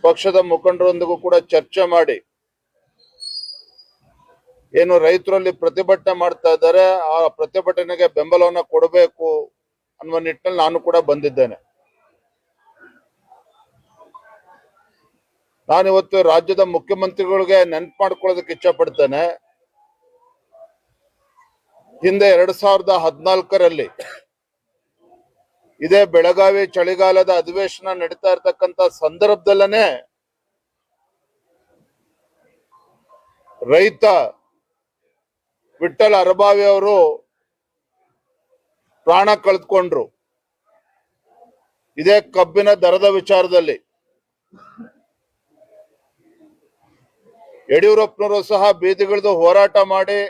ಪಕ್ಷದ ಮುಖಂಡರೊಂದಿಗೂ ಕೂಡ ಚರ್ಚೆ ಮಾಡಿ ಏನು ರೈತರಲ್ಲಿ ಪ್ರತಿಭಟನೆ ಮಾಡ್ತಾ ಇದ್ದಾರೆ ಆ ಪ್ರತಿಭಟನೆಗೆ ಬೆಂಬಲವನ್ನು ಕೊಡಬೇಕು ಅನ್ನುವ ನಿಟ್ಟಿನಲ್ಲಿ ನಾನು ಕೂಡ ಬಂದಿದ್ದೇನೆ. ನಾನಿವತ್ತು ರಾಜ್ಯದ ಮುಖ್ಯಮಂತ್ರಿಗಳಿಗೆ ನೆನಪು ಮಾಡ್ಕೊಳ್ಳೋದಕ್ಕೆ ಇಚ್ಛೆ ಪಡ್ತೇನೆ. ಹಿಂದೆ 2014ರಲ್ಲಿ ಇದೇ ಬೆಳಗಾವಿ ಚಳಿಗಾಲದ ಅಧಿವೇಶನ ನಡೀತಾ ಇರತಕ್ಕಂತ ಸಂದರ್ಭದಲ್ಲೇ ರೈತ ವಿಠ್ಠಲ್ ಅರಬಾವಿ ಅವರು ಪ್ರಾಣ ಕಳೆದುಕೊಂಡ್ರು. ಇದೇ ಕಬ್ಬಿನ ದರದ ವಿಚಾರದಲ್ಲಿ ಯಡಿಯೂರಪ್ಪನವರು ಸಹ ಬೀದಿಗಿಳಿದು ಹೋರಾಟ ಮಾಡಿ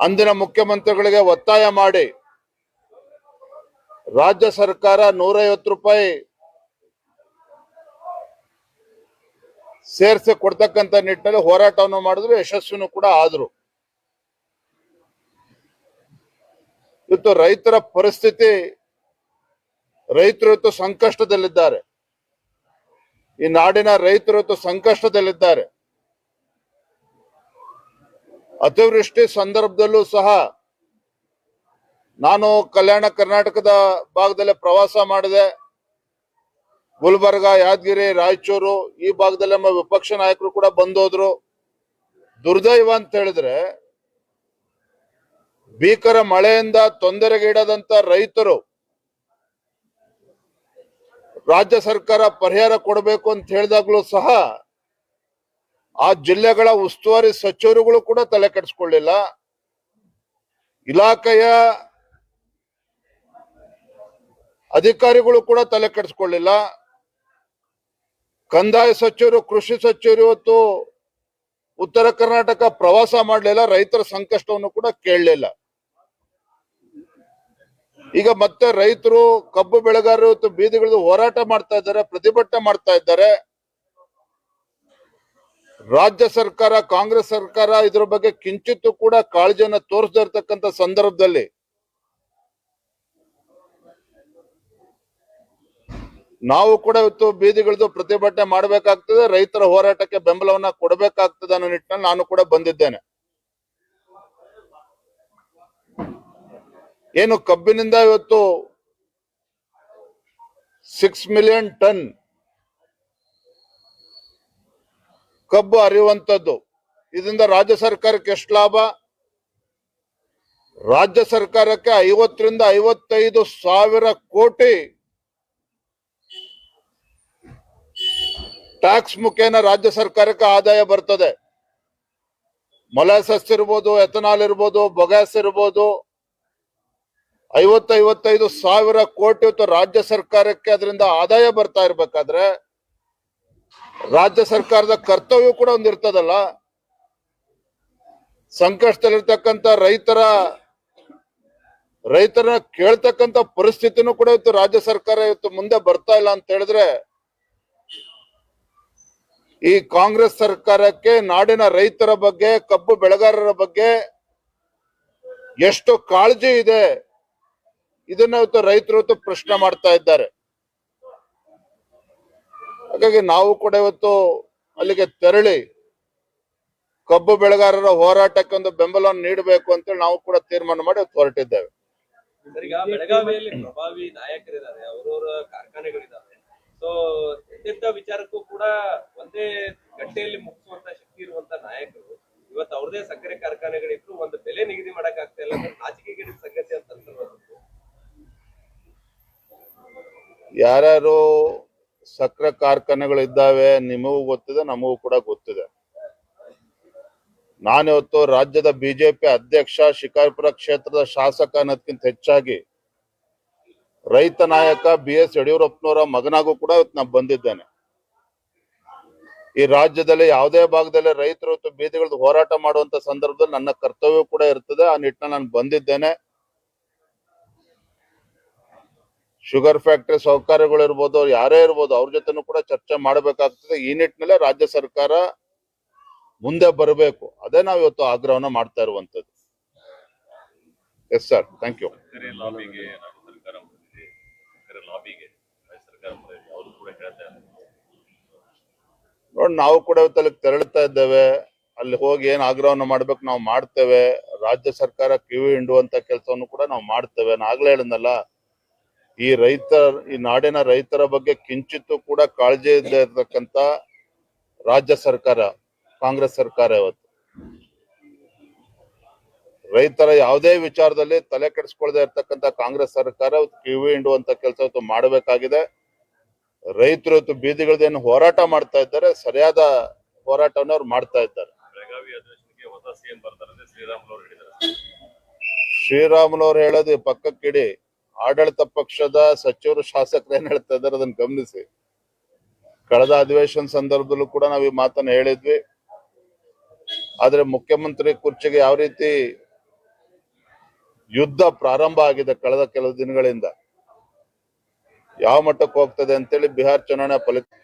ಅಂದಿನ ಮುಖ್ಯಮಂತ್ರಿಗಳಿಗೆ ಒತ್ತಾಯ ಮಾಡಿ ರಾಜ್ಯ ಸರ್ಕಾರ 150 ರೂಪಾಯಿ ಸೇರಿಸಿ ಕೊಡ್ತಕ್ಕಂಥ ನಿಟ್ಟಿನಲ್ಲಿ ಹೋರಾಟವನ್ನು ಮಾಡಿದ್ರು, ಯಶಸ್ವಿನೂ ಕೂಡ ಆದ್ರು. ಇವತ್ತು ರೈತರ ಪರಿಸ್ಥಿತಿ, ರೈತರು ಇವತ್ತು ಸಂಕಷ್ಟದಲ್ಲಿದ್ದಾರೆ. ಈ ನಾಡಿನ ರೈತರು ಇವತ್ತು ಸಂಕಷ್ಟದಲ್ಲಿದ್ದಾರೆ. ಅತಿವೃಷ್ಟಿ ಸಂದರ್ಭದಲ್ಲೂ ಸಹ ನಾನು ಕಲ್ಯಾಣ ಕರ್ನಾಟಕದ ಭಾಗದಲ್ಲಿ ಪ್ರವಾಸ ಮಾಡಿದೆ. ಗುಲ್ಬರ್ಗ, ಯಾದಗಿರಿ, ರಾಯಚೂರು ಈ ಭಾಗದಲ್ಲಿ ನಮ್ಮ ವಿಪಕ್ಷ ನಾಯಕರು ಕೂಡ ಬಂದೋದ್ರು. ದುರ್ದೈವ ಅಂತ ಹೇಳಿದ್ರೆ ಭೀಕರ ಮಳೆಯಿಂದ ತೊಂದರೆಗೀಡಾದಂತ ರೈತರು ರಾಜ್ಯ ಸರ್ಕಾರ ಪರಿಹಾರ ಕೊಡಬೇಕು ಅಂತ ಹೇಳಿದಾಗ್ಲೂ ಸಹ ಆ ಜಿಲ್ಲೆಗಳ ಉಸ್ತುವಾರಿ ಸಚಿವರುಗಳು ಕೂಡ ತಲೆ ಕೆಡಿಸ್ಕೊಳ್ಳಿಲ್ಲ. ಇಲಾಖೆಯ ಅಧಿಕಾರಿಗಳು ಕೂಡ ತಲೆ ಕೆಡಿಸ್ಕೊಳ್ಳಿಲ್ಲ. ಕಂದಾಯ ಸಚಿವರು, ಕೃಷಿ ಸಚಿವರು ಇವತ್ತು ಉತ್ತರ ಕರ್ನಾಟಕ ಪ್ರವಾಸ ಮಾಡಲಿಲ್ಲ, ರೈತರ ಸಂಕಷ್ಟವನ್ನು ಕೂಡ ಕೇಳಲಿಲ್ಲ. ಈಗ ಮತ್ತೆ ರೈತರು, ಕಬ್ಬು ಬೆಳೆಗಾರರು ಇವತ್ತು ಬೀದಿಗಿಳಿದು ಹೋರಾಟ ಮಾಡ್ತಾ ಇದ್ದಾರೆ, ಪ್ರತಿಭಟನೆ ಮಾಡ್ತಾ ಇದ್ದಾರೆ. ರಾಜ್ಯ ಸರ್ಕಾರ, ಕಾಂಗ್ರೆಸ್ ಸರ್ಕಾರ ಇದ್ರ ಬಗ್ಗೆ ಕಿಂಚಿತ್ತೂ ಕೂಡ ಕಾಳಜಿಯನ್ನು ತೋರಿಸದೇ ಇರತಕ್ಕಂತ ಸಂದರ್ಭದಲ್ಲಿ ನಾವು ಕೂಡ ಇವತ್ತು ಬೀದಿಗಿಳಿದು ಪ್ರತಿಭಟನೆ ಮಾಡಬೇಕಾಗ್ತದೆ, ರೈತರ ಹೋರಾಟಕ್ಕೆ ಬೆಂಬಲವನ್ನ ಕೊಡಬೇಕಾಗ್ತದೆ ಅನ್ನೋ ನಿಟ್ಟಿನಲ್ಲಿ ನಾನು ಕೂಡ ಬಂದಿದ್ದೇನೆ. ಏನು ಕಬ್ಬಿನಿಂದ ಇವತ್ತು 6 ಮಿಲಿಯನ್ ಟನ್ ಕಬ್ಬು ಹರಿಯುವಂತದ್ದು, ಇದರಿಂದ ರಾಜ್ಯ ಸರ್ಕಾರಕ್ಕೆ ಎಷ್ಟು ಲಾಭ? ರಾಜ್ಯ ಸರ್ಕಾರಕ್ಕೆ 50 ರಿಂದ 55 ಸಾವಿರ ಕೋಟಿ ಟ್ಯಾಕ್ಸ್ ಮುಖೇನ ರಾಜ್ಯ ಸರ್ಕಾರಕ್ಕೆ ಆದಾಯ ಬರ್ತದೆ. ಮೊಲಾಸಸ್ ಇರ್ಬೋದು, ಎಥನಾಲ್ ಇರ್ಬೋದು, ಬೊಗ್ಯಾಸ್ ಇರ್ಬೋದು, 50-55 ಸಾವಿರ ಕೋಟಿ ಇವತ್ತು ರಾಜ್ಯ ಸರ್ಕಾರಕ್ಕೆ ಅದರಿಂದ ಆದಾಯ ಬರ್ತಾ ಇರ್ಬೇಕಾದ್ರೆ ರಾಜ್ಯ ಸರ್ಕಾರದ ಕರ್ತವ್ಯ ಕೂಡ ಒಂದಿರ್ತದಲ್ಲ. ಸಂಕಷ್ಟದಲ್ಲಿರ್ತಕ್ಕಂಥ ರೈತರನ್ನ ಕೇಳ್ತಕ್ಕಂಥ ಪರಿಸ್ಥಿತಿನೂ ಕೂಡ ಇವತ್ತು ರಾಜ್ಯ ಸರ್ಕಾರ ಇವತ್ತು ಮುಂದೆ ಬರ್ತಾ ಇಲ್ಲ ಅಂತ ಹೇಳಿದ್ರೆ ಈ ಕಾಂಗ್ರೆಸ್ ಸರ್ಕಾರಕ್ಕೆ ನಾಡಿನ ರೈತರ ಬಗ್ಗೆ, ಕಬ್ಬು ಬೆಳೆಗಾರರ ಬಗ್ಗೆ ಎಷ್ಟು ಕಾಳಜಿ ಇದೆ ಇದನ್ನ ಇವತ್ತು ರೈತರು ಇವತ್ತು ಪ್ರಶ್ನೆ ಮಾಡ್ತಾ ಇದ್ದಾರೆ. ಹಾಗಾಗಿ ನಾವು ಕೂಡ ಇವತ್ತು ಅಲ್ಲಿಗೆ ತೆರಳಿ ಕಬ್ಬು ಬೆಳೆಗಾರರ ಹೋರಾಟಕ್ಕೆ ಒಂದು ಬೆಂಬಲವನ್ನು ನೀಡಬೇಕು ಅಂತೇಳಿ ನಾವು ಕೂಡ ತೀರ್ಮಾನ ಮಾಡಿ ಹೊರಟಿದ್ದೇವೆ. ಈಗ ಬೆಳಗಾವಿಯಲ್ಲಿ ಪ್ರಭಾವಿ ನಾಯಕರಿದ್ದಾರೆ, ಅವರವರ ಕಾರ್ಖಾನೆಗಳಿದ್ದಾವೆ. ಸೊ ಎಂತೆಂತ ವಿಚಾರಕ್ಕೂ ಕೂಡ ಒಂದೇ ಗಂಟೆಯಲ್ಲಿ ಮುಗಿಸುವಂತ ಶಕ್ತಿ ಇರುವಂತ ನಾಯಕರು ಇವತ್ತು ಅವ್ರದೇ ಸಕ್ಕರೆ ಕಾರ್ಖಾನೆಗಳಿದ್ರು ಒಂದು ಬೆಲೆ ನಿಗದಿ ಮಾಡಕ್ ಆಗ್ತಾ ಇಲ್ಲ, ನಾಚಿಕೆಗೇಡಿನ ಸಂಗತಿ ಅಂತ ಅನ್ಸೋದು. ಯಾರ್ಯಾರು ಸಕ್ಕರೆ ಕಾರ್ಖಾನೆಗಳಿದ್ದಾವೆ ನಿಮಗೂ ಗೊತ್ತಿದೆ, ನಮಗೂ ಕೂಡ ಗೊತ್ತಿದೆ. ನಾನಿವತ್ತು ರಾಜ್ಯದ ಬಿಜೆಪಿ ಅಧ್ಯಕ್ಷ, ಶಿಕಾರಿಪುರ ಕ್ಷೇತ್ರದ ಶಾಸಕ ಅನ್ನೋದಕ್ಕಿಂತ ಹೆಚ್ಚಾಗಿ ರೈತ ನಾಯಕ BS ಯಡಿಯೂರಪ್ಪನವರ ಮಗನಾಗೂ ಕೂಡ ಇವತ್ತು ನಾನು ಬಂದಿದ್ದೇನೆ. ಈ ರಾಜ್ಯದಲ್ಲಿ ಯಾವುದೇ ಭಾಗದಲ್ಲಿ ರೈತರು ಇವತ್ತು ಬೀದಿಗಿಳಿದು ಹೋರಾಟ ಮಾಡುವಂತ ಸಂದರ್ಭದಲ್ಲಿ ನನ್ನ ಕರ್ತವ್ಯ ಕೂಡ ಇರ್ತದೆ. ಆ ನಿಟ್ಟಿನಲ್ಲಿ ನಾನು ಬಂದಿದ್ದೇನೆ. ಶುಗರ್ ಫ್ಯಾಕ್ಟರಿ ಸಹಕಾರಿಗಳು ಇರ್ಬೋದು, ಯಾರೇ ಇರ್ಬೋದು, ಅವ್ರ ಜೊತೆನೂ ಕೂಡ ಚರ್ಚೆ ಮಾಡಬೇಕಾಗ್ತದೆ. ಈ ನಿಟ್ಟಿನಲ್ಲೇ ರಾಜ್ಯ ಸರ್ಕಾರ ಮುಂದೆ ಬರಬೇಕು. ಅದೇ ನಾವು ಇವತ್ತು ಆಗ್ರಹವನ್ನ ಮಾಡ್ತಾ ಇರುವಂತದ್ದು. Yes sir, thank you. ಕೂಡ ಹೇಳ್ತಾರೆ. ನೋಡಿ, ನಾವು ಕೂಡ ಇವತ್ತು ಅಲ್ಲಿಗೆ ತೆರಳುತ್ತಾ ಇದ್ದೇವೆ. ಅಲ್ಲಿ ಹೋಗಿ ಏನ್ ಆಗ್ರಹವನ್ನು ಮಾಡ್ಬೇಕು ನಾವು ಮಾಡ್ತೇವೆ. ರಾಜ್ಯ ಸರ್ಕಾರ ಕಿವಿ ಹಿಂಡುವಂತ ಕೆಲಸವನ್ನು ಕೂಡ ನಾವು ಮಾಡ್ತೇವೆ. ನಾನು ಆಗ್ಲೇ ಹೇಳಿದ್ನಲ್ಲ, ಈ ನಾಡಿನ ರೈತರ ಬಗ್ಗೆ ಕಿಂಚಿತ್ತೂ ಕೂಡ ಕಾಳಜಿ ಇಲ್ಲದೆ ಇರತಕ್ಕಂತ ರಾಜ್ಯ ಸರ್ಕಾರ, ಕಾಂಗ್ರೆಸ್ ಸರ್ಕಾರ ಇವತ್ತು ರೈತರ ಯಾವುದೇ ವಿಚಾರದಲ್ಲಿ ತಲೆ ಕೆಡಿಸ್ಕೊಳ್ಳದೆ ಇರ್ತಕ್ಕಂಥ ಕಾಂಗ್ರೆಸ್ ಸರ್ಕಾರ ಕಿವಿ ಹಿಂಡುವಂತ ಕೆಲಸ ಇವತ್ತು ಮಾಡಬೇಕಾಗಿದೆ. ರೈತರು ಇವತ್ತು ಬೀದಿಗಳದೇನು ಹೋರಾಟ ಮಾಡ್ತಾ ಇದ್ದಾರೆ, ಸರಿಯಾದ ಹೋರಾಟವನ್ನು ಅವ್ರು ಮಾಡ್ತಾ ಇದ್ದಾರೆ. ಬೆಳಗಾವಿ ಅಧಿವೇಶನಕ್ಕೆ ಹೊಸ ಸಿಎಂ ಬರ್ತಾರೆ ಅಂತ ಶ್ರೀರಾಮುಲು ಅವರು ಹೇಳಿದ್ದಾರೆ. ಶ್ರೀರಾಮುಲು ಅವ್ರು ಹೇಳೋದು ಪಕ್ಕಕ್ಕಿಡಿ. ಆಡಳಿತ ಪಕ್ಷದ ಸಚಿವರು, ಶಾಸಕರು ಏನ್ ಹೇಳ್ತಾ ಇದ್ದಾರೆ ಅದನ್ನ ಗಮನಿಸಿ. ಕಳೆದ ಅಧಿವೇಶನ ಸಂದರ್ಭದಲ್ಲೂ ಕೂಡ ನಾವು ಈ ಮಾತನ್ನ ಹೇಳಿದ್ವಿ. ಆದ್ರೆ ಮುಖ್ಯಮಂತ್ರಿ ಕುರ್ಚಿಗೆ ಯಾವ ರೀತಿ ಯುದ್ಧ ಪ್ರಾರಂಭ ಆಗಿದೆ ಕಳೆದ ಕೆಲವು ದಿನಗಳಿಂದ, ಯಾವ ಮಟ್ಟಕ್ಕೆ ಹೋಗ್ತದೆ ಅಂತೇಳಿ ಬಿಹಾರ ಚುನಾವಣೆ ಫಲಿತಾಂಶ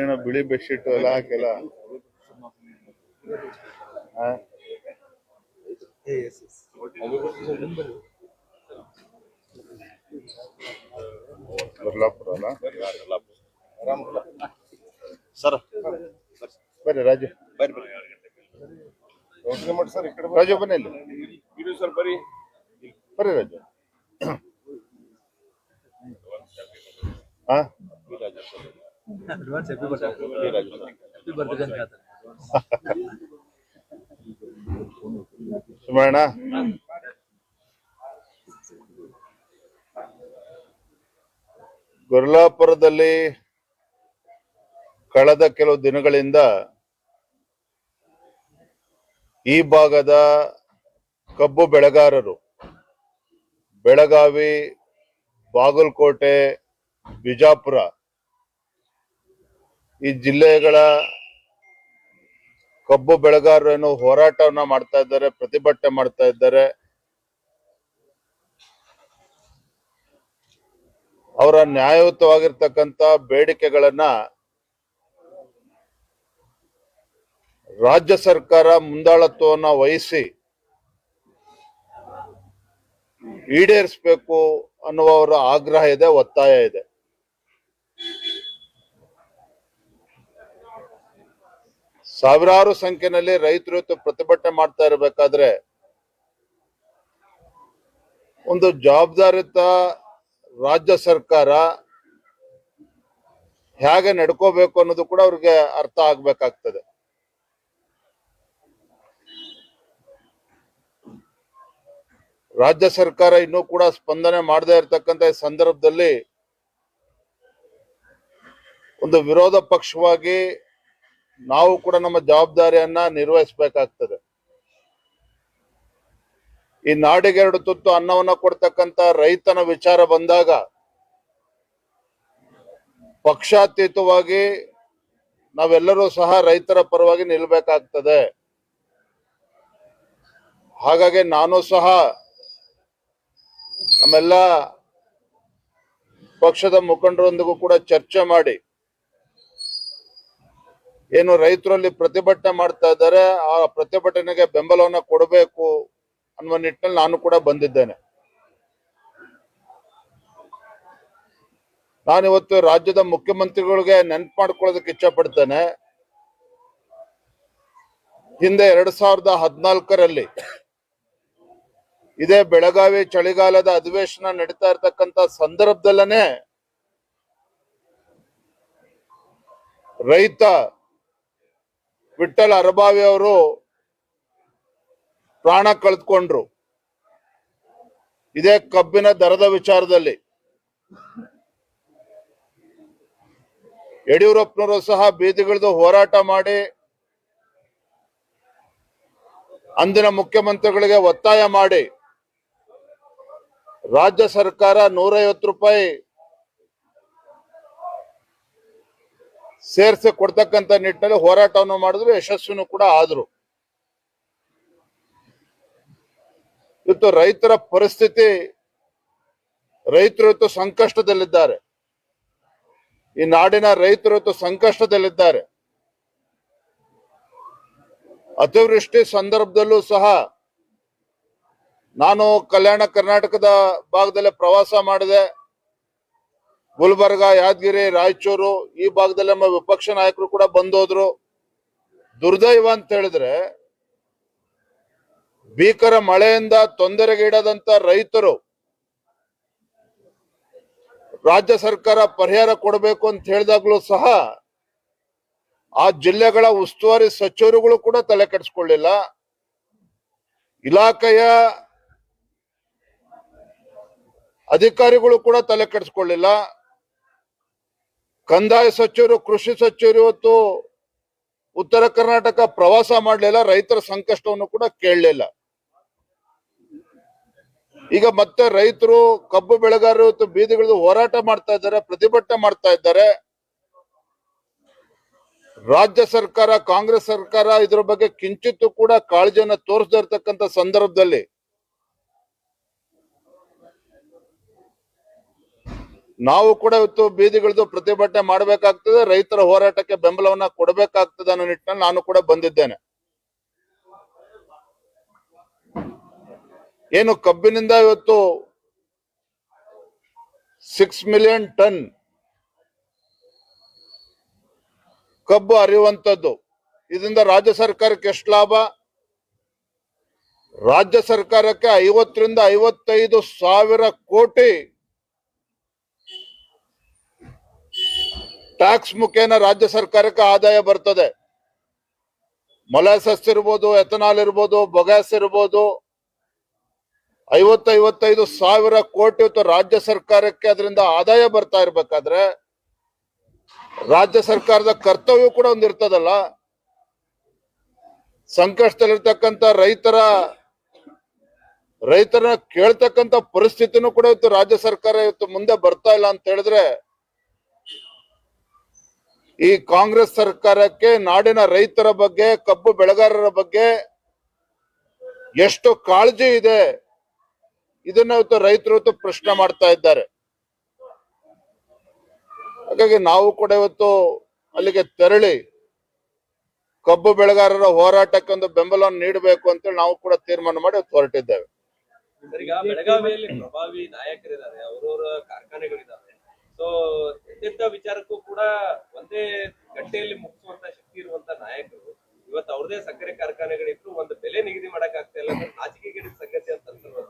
ಏನೋ ಬಿಳಿ ಬೆಡ್ಶೀಟ್ ಎಲ್ಲ ಹಾಕಿಲ್ಲ. ಬರ್ಲಾಪುರ ಅಲ್ಲ ಸರ್ ಬರ್ರಿ ರಾಜು, ರಾಜು ಬನ್ನಿ ಇಲ್ಲಿ. ಸರ್ ಬರ್ರಿ ಬರ್ರಿ ರಾಜು. ಹಾ ಸುಮಣ್ಣ, ಗುರ್ಲಾಪುರದಲ್ಲಿ ಕಳೆದ ಕೆಲವು ದಿನಗಳಿಂದ ಈ ಭಾಗದ ಕಬ್ಬು ಬೆಳೆಗಾರರು ಬೆಳಗಾವಿ, ಬಾಗಲಕೋಟೆ, ಬಿಜಾಪುರ ಈ ಜಿಲ್ಲೆಗಳ ಕಬ್ಬು ಬೆಳೆಗಾರರು ಏನು ಹೋರಾಟವನ್ನ ಮಾಡ್ತಾ ಇದ್ದಾರೆ, ಪ್ರತಿಭಟನೆ ಮಾಡ್ತಾ ಇದ್ದಾರೆ. ಅವರ ನ್ಯಾಯಯುತವಾಗಿರ್ತಕ್ಕಂಥ ಬೇಡಿಕೆಗಳನ್ನ ರಾಜ್ಯ ಸರ್ಕಾರ ಮುಂದಾಳತ್ವವನ್ನ ವಹಿಸಿ ಈಡೇರಿಸಬೇಕು ಅನ್ನುವ ಅವರ ಆಗ್ರಹ ಇದೆ, ಒತ್ತಾಯ ಇದೆ. ಸಾವಿರಾರು ಸಂಖ್ಯೆಯಲ್ಲಿ ರೈತರು ಇವತ್ತು ಪ್ರತಿಭಟನೆ ಮಾಡ್ತಾ ಇರಬೇಕಾದ್ರೆ ಒಂದು ಜವಾಬ್ದಾರಿತ ರಾಜ್ಯ ಸರ್ಕಾರ ಹೇಗೆ ನಡ್ಕೋಬೇಕು ಅನ್ನೋದು ಕೂಡ ಅವ್ರಿಗೆ ಅರ್ಥ ಆಗ್ಬೇಕಾಗ್ತದೆ. ರಾಜ್ಯ ಸರ್ಕಾರ ಇನ್ನೂ ಕೂಡ ಸ್ಪಂದನೆ ಮಾಡದೇ ಇರತಕ್ಕಂತ ಈ ಸಂದರ್ಭದಲ್ಲಿ ಒಂದು ವಿರೋಧ ಪಕ್ಷವಾಗಿ ನಾವು ಕೂಡ ನಮ್ಮ ಜವಾಬ್ದಾರಿಯನ್ನ ನಿರ್ವಹಿಸಬೇಕಾಗ್ತದೆ. ಈ ನಾಡಿಗೆ 2 ತುತ್ತು ಅನ್ನವನ್ನ ಕೊಡ್ತಕ್ಕಂತ ರೈತನ ವಿಚಾರ ಬಂದಾಗ ಪಕ್ಷಾತೀತವಾಗಿ ನಾವೆಲ್ಲರೂ ಸಹ ರೈತರ ಪರವಾಗಿ ನಿಲ್ಲಬೇಕಾಗ್ತದೆ. ಹಾಗಾಗಿ ನಾನು ಸಹ ನಮ್ಮೆಲ್ಲ ಪಕ್ಷದ ಮುಖಂಡರೊಂದಿಗೂ ಕೂಡ ಚರ್ಚೆ ಮಾಡಿ ಏನು ರೈತರಲ್ಲಿ ಪ್ರತಿಭಟನೆ ಮಾಡ್ತಾ ಇದ್ದಾರೆ ಆ ಪ್ರತಿಭಟನೆಗೆ ಬೆಂಬಲವನ್ನ ಕೊಡಬೇಕು ಅನ್ನುವ ನಿಟ್ಟಿನಲ್ಲಿ ನಾನು ಕೂಡ ಬಂದಿದ್ದೇನೆ. ನಾನಿವತ್ತು ರಾಜ್ಯದ ಮುಖ್ಯಮಂತ್ರಿಗಳಿಗೆ ನೆನಪು ಮಾಡ್ಕೊಳ್ಳೋದಕ್ಕೆ ಇಚ್ಛೆ ಪಡ್ತೇನೆ. ಹಿಂದೆ 2014ರಲ್ಲಿ ಇದೇ ಬೆಳಗಾವಿ ಚಳಿಗಾಲದ ಅಧಿವೇಶನ ನಡೀತಾ ಇರತಕ್ಕಂತ ಸಂದರ್ಭದಲ್ಲೇ ರೈತ ವಿಠ್ಠಲ್ ಅರಬಾವಿ ಅವರು ಪ್ರಾಣ ಕಳೆದುಕೊಂಡ್ರು ಇದೇ ಕಬ್ಬಿನ ದರದ ವಿಚಾರದಲ್ಲಿ. ಯಡಿಯೂರಪ್ಪನವರು ಸಹ ಬೀದಿಗಿಳಿದು ಹೋರಾಟ ಮಾಡಿ ಅಂದಿನ ಮುಖ್ಯಮಂತ್ರಿಗಳಿಗೆ ಒತ್ತಾಯ ಮಾಡಿ ರಾಜ್ಯ ಸರ್ಕಾರ 150 ರೂಪಾಯಿ ಸೇರಿಸಿ ಕೊಡ್ತಕ್ಕಂಥ ನಿಟ್ಟಿನಲ್ಲಿ ಹೋರಾಟವನ್ನು ಮಾಡಿದ್ರು, ಯಶಸ್ವಿನೂ ಕೂಡ ಆದ್ರು. ಇವತ್ತು ರೈತರ ಪರಿಸ್ಥಿತಿ, ರೈತರು ಇವತ್ತು ಸಂಕಷ್ಟದಲ್ಲಿದ್ದಾರೆ. ಈ ನಾಡಿನ ರೈತರು ಇವತ್ತು ಸಂಕಷ್ಟದಲ್ಲಿದ್ದಾರೆ. ಅತಿವೃಷ್ಟಿ ಸಂದರ್ಭದಲ್ಲೂ ಸಹ ನಾನು ಕಲ್ಯಾಣ ಕರ್ನಾಟಕದ ಭಾಗದಲ್ಲಿ ಪ್ರವಾಸ ಮಾಡಿದೆ. ಗುಲ್ಬರ್ಗ, ಯಾದಗಿರಿ, ರಾಯಚೂರು ಈ ಭಾಗದಲ್ಲಿ ನಮ್ಮ ವಿಪಕ್ಷ ನಾಯಕರು ಕೂಡ ಬಂದೋದ್ರು. ದುರ್ದೈವ ಅಂತ ಹೇಳಿದ್ರೆ, ಭೀಕರ ಮಳೆಯಿಂದ ತೊಂದರೆಗೀಡಾದಂತ ರೈತರು ರಾಜ್ಯ ಸರ್ಕಾರ ಪರಿಹಾರ ಕೊಡಬೇಕು ಅಂತ ಹೇಳಿದಾಗ್ಲೂ ಸಹ ಆ ಜಿಲ್ಲೆಗಳ ಉಸ್ತುವಾರಿ ಸಚಿವರುಗಳು ಕೂಡ ತಲೆ ಕೆಡಿಸ್ಕೊಳ್ಳಿಲ್ಲ. ಇಲಾಖೆಯ ಅಧಿಕಾರಿಗಳು ಕೂಡ ತಲೆ ಕೆಡಿಸ್ಕೊಳ್ಳಿಲ್ಲ. ಕಂದಾಯ ಸಚಿವರು, ಕೃಷಿ ಸಚಿವರು ಇವತ್ತು ಉತ್ತರ ಕರ್ನಾಟಕ ಪ್ರವಾಸ ಮಾಡಲಿಲ್ಲ, ರೈತರ ಸಂಕಷ್ಟವನ್ನು ಕೂಡ ಕೇಳಲಿಲ್ಲ. ಈಗ ಮತ್ತೆ ರೈತರು, ಕಬ್ಬು ಬೆಳೆಗಾರರು ಇವತ್ತು ಬೀದಿಗಿಳಿದು ಹೋರಾಟ ಮಾಡ್ತಾ ಇದ್ದಾರೆ, ಪ್ರತಿಭಟನೆ ಮಾಡ್ತಾ ಇದ್ದಾರೆ. ರಾಜ್ಯ ಸರ್ಕಾರ, ಕಾಂಗ್ರೆಸ್ ಸರ್ಕಾರ ಇದ್ರ ಬಗ್ಗೆ ಕಿಂಚಿತ್ತೂ ಕೂಡ ಕಾಳಜಿಯನ್ನು ತೋರಿಸದೇ ಇರತಕ್ಕಂತ ಸಂದರ್ಭದಲ್ಲಿ ನಾವು ಕೂಡ ಇವತ್ತು ಬೀದಿಗಿಳಿದು ಪ್ರತಿಭಟನೆ ಮಾಡಬೇಕಾಗ್ತದೆ, ರೈತರ ಹೋರಾಟಕ್ಕೆ ಬೆಂಬಲವನ್ನ ಕೊಡಬೇಕಾಗ್ತದೆ ಅನ್ನೋ ನಿಟ್ಟಿನಲ್ಲಿ ನಾನು ಕೂಡ ಬಂದಿದ್ದೇನೆ. ಏನು ಕಬ್ಬಿನಿಂದ ಇವತ್ತು 6 ಮಿಲಿಯನ್ ಟನ್ ಕಬ್ಬು ಹರಿಯುವಂತದ್ದು, ಇದರಿಂದ ರಾಜ್ಯ ಸರ್ಕಾರಕ್ಕೆ ಎಷ್ಟು ಲಾಭ? ರಾಜ್ಯ ಸರ್ಕಾರಕ್ಕೆ 50 ರಿಂದ 55 ಸಾವಿರ ಕೋಟಿ ಟ್ಯಾಕ್ಸ್ ಮುಖೇನ ರಾಜ್ಯ ಸರ್ಕಾರಕ್ಕೆ ಆದಾಯ ಬರ್ತದೆ. ಮೊಲಾಸಸ್ ಇರ್ಬೋದು, ಎಥನಾಲ್ ಇರ್ಬೋದು, ಬೊಗ್ಯಾಸ್ ಇರ್ಬೋದು, 50-55 ಸಾವಿರ ಕೋಟಿ ಇವತ್ತು ರಾಜ್ಯ ಸರ್ಕಾರಕ್ಕೆ ಅದರಿಂದ ಆದಾಯ ಬರ್ತಾ ಇರ್ಬೇಕಾದ್ರೆ ರಾಜ್ಯ ಸರ್ಕಾರದ ಕರ್ತವ್ಯ ಕೂಡ ಒಂದಿರ್ತದಲ್ಲ. ಸಂಕಷ್ಟದಲ್ಲಿರ್ತಕ್ಕಂಥ ರೈತರನ್ನ ಕೇಳ್ತಕ್ಕಂಥ ಪರಿಸ್ಥಿತಿನೂ ಕೂಡ ಇವತ್ತು ರಾಜ್ಯ ಸರ್ಕಾರ ಇವತ್ತು ಮುಂದೆ ಬರ್ತಾ ಇಲ್ಲ ಅಂತ ಹೇಳಿದ್ರೆ, ಈ ಕಾಂಗ್ರೆಸ್ ಸರ್ಕಾರಕ್ಕೆ ನಾಡಿನ ರೈತರ ಬಗ್ಗೆ, ಕಬ್ಬು ಬೆಳೆಗಾರರ ಬಗ್ಗೆ ಎಷ್ಟು ಕಾಳಜಿ ಇದೆ ಇದನ್ನ ಇವತ್ತು ರೈತರು ಇವತ್ತು ಪ್ರಶ್ನೆ ಮಾಡ್ತಾ ಇದ್ದಾರೆ. ಹಾಗಾಗಿ ನಾವು ಕೂಡ ಇವತ್ತು ಅಲ್ಲಿಗೆ ತೆರಳಿ ಕಬ್ಬು ಬೆಳೆಗಾರರ ಹೋರಾಟಕ್ಕೆ ಒಂದು ಬೆಂಬಲವನ್ನು ನೀಡಬೇಕು ಅಂತೇಳಿ ನಾವು ಕೂಡ ತೀರ್ಮಾನ ಮಾಡಿ ಹೊರಟಿದ್ದೇವೆ. ಈಗ ಬೆಳಗಾವಿಯಲ್ಲಿ ಪ್ರಭಾವಿ ನಾಯಕರಿದ್ದಾರೆ, ಅವರವರ ಕಾರ್ಖಾನೆಗಳಿದ್ದಾವೆ. ಸೊ ಎಂತೆಂತ ವಿಚಾರಕ್ಕೂ ಕೂಡ ಒಂದೇ ಗಂಟೆಯಲ್ಲಿ ಮುಗಿಸುವಂತ ಶಕ್ತಿ ಇರುವಂತ ನಾಯಕರು ಇವತ್ತು ಅವ್ರದೇ ಸಕ್ಕರೆ ಕಾರ್ಖಾನೆಗಳಿದ್ರು ಒಂದು ಬೆಲೆ ನಿಗದಿ ಮಾಡಕ್ ಆಗ್ತಾ ಇಲ್ಲ ಅಂದ್ರೆ ನಾಚಿಕೆಗೇಡಿನ ಸಂಗತಿ ಅಂತ ಅನ್ಸಲ್ವಾ?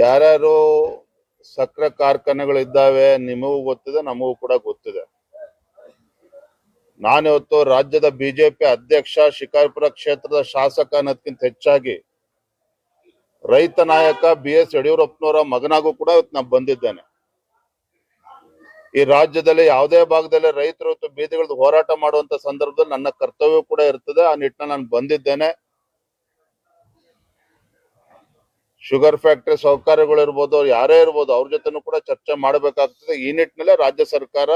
ಯಾರ್ಯಾರು ಸಕ್ಕರೆ ಕಾರ್ಖಾನೆಗಳು ಇದ್ದಾವೆ ನಿಮಗೂ ಗೊತ್ತಿದೆ, ನಮಗೂ ಕೂಡ ಗೊತ್ತಿದೆ. ನಾನಿವತ್ತು ರಾಜ್ಯದ ಬಿಜೆಪಿ ಅಧ್ಯಕ್ಷ, ಶಿಕಾರಿಪುರ ಕ್ಷೇತ್ರದ ಶಾಸಕ ಅನ್ನೋದಕ್ಕಿಂತ ಹೆಚ್ಚಾಗಿ ರೈತ ನಾಯಕ BS ಯಡಿಯೂರಪ್ಪನವರ ಮಗನಾಗೂ ಕೂಡ ಇವತ್ತು ನಾನು ಬಂದಿದ್ದೇನೆ. ಈ ರಾಜ್ಯದಲ್ಲಿ ಯಾವುದೇ ಭಾಗದಲ್ಲಿ ರೈತರು ಇವತ್ತು ಬೀದಿಗಿಳಿದು ಹೋರಾಟ ಮಾಡುವಂತ ಸಂದರ್ಭದಲ್ಲಿ ನನ್ನ ಕರ್ತವ್ಯ ಕೂಡ ಇರ್ತದೆ. ಆ ನಿಟ್ಟಿನಲ್ಲಿ ನಾನು ಬಂದಿದ್ದೇನೆ. ಶುಗರ್ ಫ್ಯಾಕ್ಟರಿ ಸಹಕಾರಿಗಳು ಇರ್ಬೋದು, ಯಾರೇ ಇರ್ಬೋದು, ಅವ್ರ ಜೊತೆನೂ ಕೂಡ ಚರ್ಚೆ ಮಾಡಬೇಕಾಗ್ತದೆ. ಈ ನಿಟ್ಟಿನಲ್ಲೇ ರಾಜ್ಯ ಸರ್ಕಾರ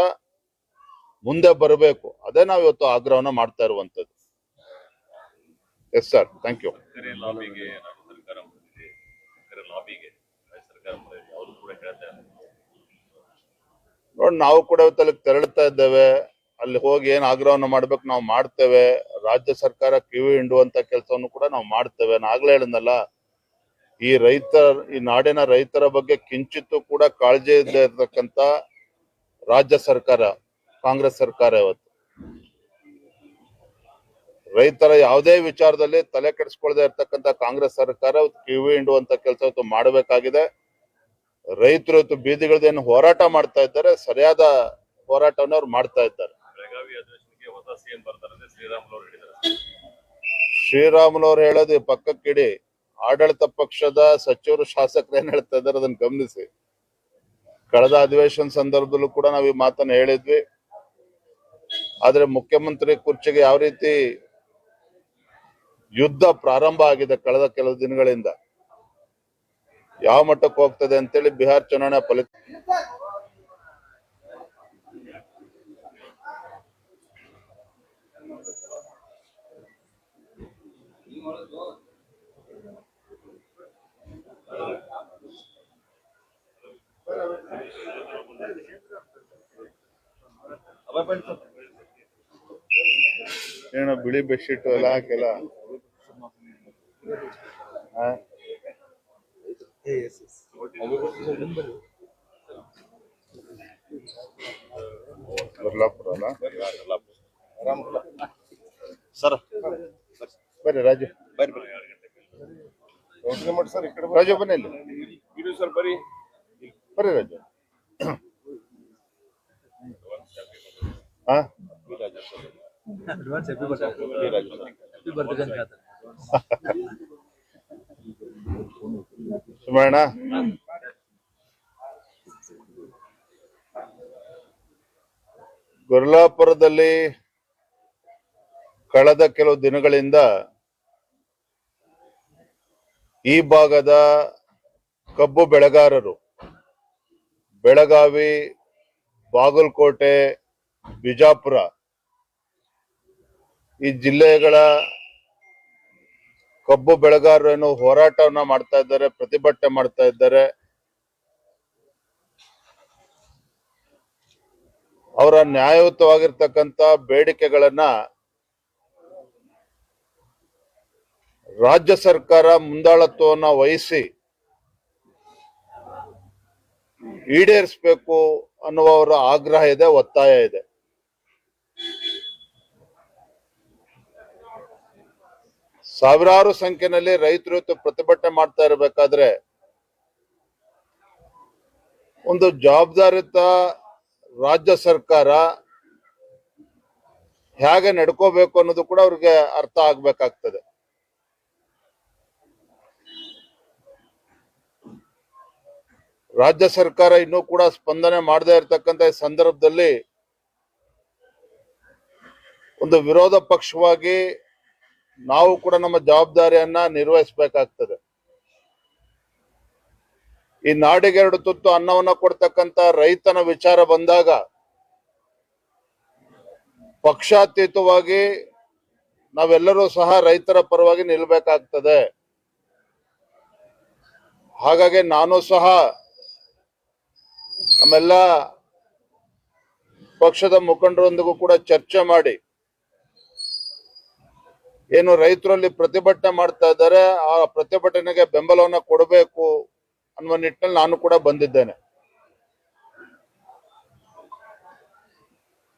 ಮುಂದೆ ಬರಬೇಕು. ಅದೇ ನಾವು ಇವತ್ತು ಆಗ್ರಹವನ್ನ ಮಾಡ್ತಾ ಇರುವಂತದ್ದು. Yes sir, thank you. ಸಕ್ಕರೆ ಲಾಬಿಗೆ ರಾಜ್ಯ ಸರ್ಕಾರ ಬಂದಿದೆ, ಸಕ್ಕರೆ ಲಾಬಿಗೆ ರಾಜ್ಯ ಸರ್ಕಾರ ಬಂದಿದೆ, ಅವರು ಕೂಡ ಹೇಳ್ತಾ ಇದ್ದಾರೆ. ನೋಡಿ, ನಾವು ಕೂಡ ಇವತ್ತು ಅಲ್ಲಿಗೆ ತೆರಳುತ್ತಾ ಇದ್ದೇವೆ. ಅಲ್ಲಿ ಹೋಗಿ ಏನ್ ಆಗ್ರಹವನ್ನ ಮಾಡ್ಬೇಕು ನಾವು ಮಾಡ್ತೇವೆ. ರಾಜ್ಯ ಸರ್ಕಾರ ಕಿವಿ ಹಿಂಡುವಂತ ಕೆಲಸವನ್ನು ಕೂಡ ನಾವು ಮಾಡ್ತೇವೆ. ನಾನು ಆಗ್ಲೇ ಹೇಳಿದ್ನಲ್ಲ, ಈ ನಾಡಿನ ರೈತರ ಬಗ್ಗೆ ಕಿಂಚಿತ್ತೂ ಕೂಡ ಕಾಳಜಿ ಇಲ್ಲದೆ ಇರತಕ್ಕಂತ ರಾಜ್ಯ ಸರ್ಕಾರ, ಕಾಂಗ್ರೆಸ್ ಸರ್ಕಾರ ಇವತ್ತು ರೈತರ ಯಾವುದೇ ವಿಚಾರದಲ್ಲಿ ತಲೆ ಕೆಡಿಸ್ಕೊಳ್ಳದೆ ಇರ್ತಕ್ಕಂಥ ಕಾಂಗ್ರೆಸ್ ಸರ್ಕಾರ ಕಿವಿ ಹಿಂಡುವಂತ ಕೆಲಸ ಇವತ್ತು ಮಾಡಬೇಕಾಗಿದೆ. ರೈತರು ಇವತ್ತು ಬೀದಿಗಳದೇನು ಹೋರಾಟ ಮಾಡ್ತಾ ಇದ್ದಾರೆ, ಸರಿಯಾದ ಹೋರಾಟವನ್ನು ಅವ್ರು ಮಾಡ್ತಾ ಇದ್ದಾರೆ. ಬೆಳಗಾವಿ ಅಧಿವೇಶನಕ್ಕೆ ಹೊಸ ಸಿಎಂ ಬರ್ತಾರೆ ಅಂತ ಶ್ರೀರಾಮುಲು ಅವರು ಹೇಳಿದ್ದಾರೆ. ಶ್ರೀರಾಮುಲು ಅವ್ರು ಹೇಳೋದು ಪಕ್ಕಕ್ಕಿಡಿ. ಆಡಳಿತ ಪಕ್ಷದ ಸಚಿವರು, ಶಾಸಕರು ಏನ್ ಹೇಳ್ತಾ ಇದ್ದಾರೆ ಅದನ್ನ ಗಮನಿಸಿ. ಕಳೆದ ಅಧಿವೇಶನ ಸಂದರ್ಭದಲ್ಲೂ ಕೂಡ ನಾವು ಈ ಮಾತನ್ನ ಹೇಳಿದ್ವಿ. ಆದ್ರೆ ಮುಖ್ಯಮಂತ್ರಿ ಕುರ್ಚಿಗೆ ಯಾವ ರೀತಿ ಯುದ್ಧ ಪ್ರಾರಂಭ ಆಗಿದೆ ಕಳೆದ ಕೆಲವು ದಿನಗಳಿಂದ, ಯಾವ ಮಟ್ಟಕ್ಕೆ ಹೋಗ್ತದೆ ಅಂತೇಳಿ ಬಿಹಾರ್ ಚುನಾವಣೆ ಫಲಿತಾಂಶ ಏನೋ ಬಿಳಿ ಬೆಡ್ಶೀಟ್ ಎಲ್ಲ ಹಾಕೆಲ್ಲ ಆ? ಬರ್ಲಾಪುರ ಅಲ್ಲ ಸರ್ ಬರ್ರಿ ರಾಜು ರಾಜು ಬನ್ನಿ ಇಲ್ಲಿ ಸರ್ ಬರೀ ಬರ್ರಿ ರಾಜು ಹಾ ಸುಮಣ್ಣ ಗುರ್ಲಾಪುರದಲ್ಲಿ ಕಳೆದ ಕೆಲವು ದಿನಗಳಿಂದ ಈ ಭಾಗದ ಕಬ್ಬು ಬೆಳೆಗಾರರು ಬೆಳಗಾವಿ, ಬಾಗಲಕೋಟೆ, ಬಿಜಾಪುರ ಈ ಜಿಲ್ಲೆಗಳ ಕಬ್ಬು ಬೆಳೆಗಾರರು ಹೋರಾಟವನ್ನ ಮಾಡ್ತಾ ಇದ್ದಾರೆ, ಪ್ರತಿಭಟನೆ ಮಾಡ್ತಾ ಇದ್ದಾರೆ. ಅವರ ನ್ಯಾಯಯುತವಾಗಿರ್ತಕ್ಕಂಥ ಬೇಡಿಕೆಗಳನ್ನ ರಾಜ್ಯ ಸರ್ಕಾರ ಮುಂದಾಳತ್ವವನ್ನ ವಹಿಸಿ ಈಡೇರಿಸಬೇಕು ಅನ್ನುವ ಅವರ ಆಗ್ರಹ ಇದೆ, ಒತ್ತಾಯ ಇದೆ. ಸಾವಿರಾರು ಸಂಖ್ಯೆಯಲ್ಲಿ ರೈತರು ಇವತ್ತು ಪ್ರತಿಭಟನೆ ಮಾಡ್ತಾ ಇರಬೇಕಾದ್ರೆ ಒಂದು ಜವಾಬ್ದಾರಿಯುತ ರಾಜ್ಯ ಸರ್ಕಾರ ಹೇಗೆ ನಡ್ಕೋಬೇಕು ಅನ್ನೋದು ಕೂಡ ಅವ್ರಿಗೆ ಅರ್ಥ ಆಗ್ಬೇಕಾಗ್ತದೆ. ರಾಜ್ಯ ಸರ್ಕಾರ ಇನ್ನೂ ಕೂಡ ಸ್ಪಂದನೆ ಮಾಡದೇ ಇರತಕ್ಕಂತ ಈ ಸಂದರ್ಭದಲ್ಲಿ ಒಂದು ವಿರೋಧ ಪಕ್ಷವಾಗಿ ನಾವು ಕೂಡ ನಮ್ಮ ಜವಾಬ್ದಾರಿಯನ್ನ ನಿರ್ವಹಿಸಬೇಕಾಗ್ತದೆ. ಈ ನಾಡಿಗೆ ಎರಡು ತುತ್ತು ಅನ್ನವನ್ನ ಕೊಡ್ತಕ್ಕಂತ ರೈತನ ವಿಚಾರ ಬಂದಾಗ ಪಕ್ಷಾತೀತವಾಗಿ ನಾವೆಲ್ಲರೂ ಸಹ ರೈತರ ಪರವಾಗಿ ನಿಲ್ಬೇಕಾಗ್ತದೆ. ಹಾಗಾಗಿ ನಾನು ಸಹ ನಮ್ಮೆಲ್ಲ ಪಕ್ಷದ ಮುಖಂಡರೊಂದಿಗೂ ಕೂಡ ಚರ್ಚೆ ಮಾಡಿ ಏನು ರೈತರಲ್ಲಿ ಪ್ರತಿಭಟನೆ ಮಾಡ್ತಾ ಇದ್ದಾರೆ ಆ ಪ್ರತಿಭಟನೆಗೆ ಬೆಂಬಲವನ್ನ ಕೊಡಬೇಕು ಅನ್ನುವ ನಿಟ್ಟಿನಲ್ಲಿ ನಾನು ಕೂಡ ಬಂದಿದ್ದೇನೆ.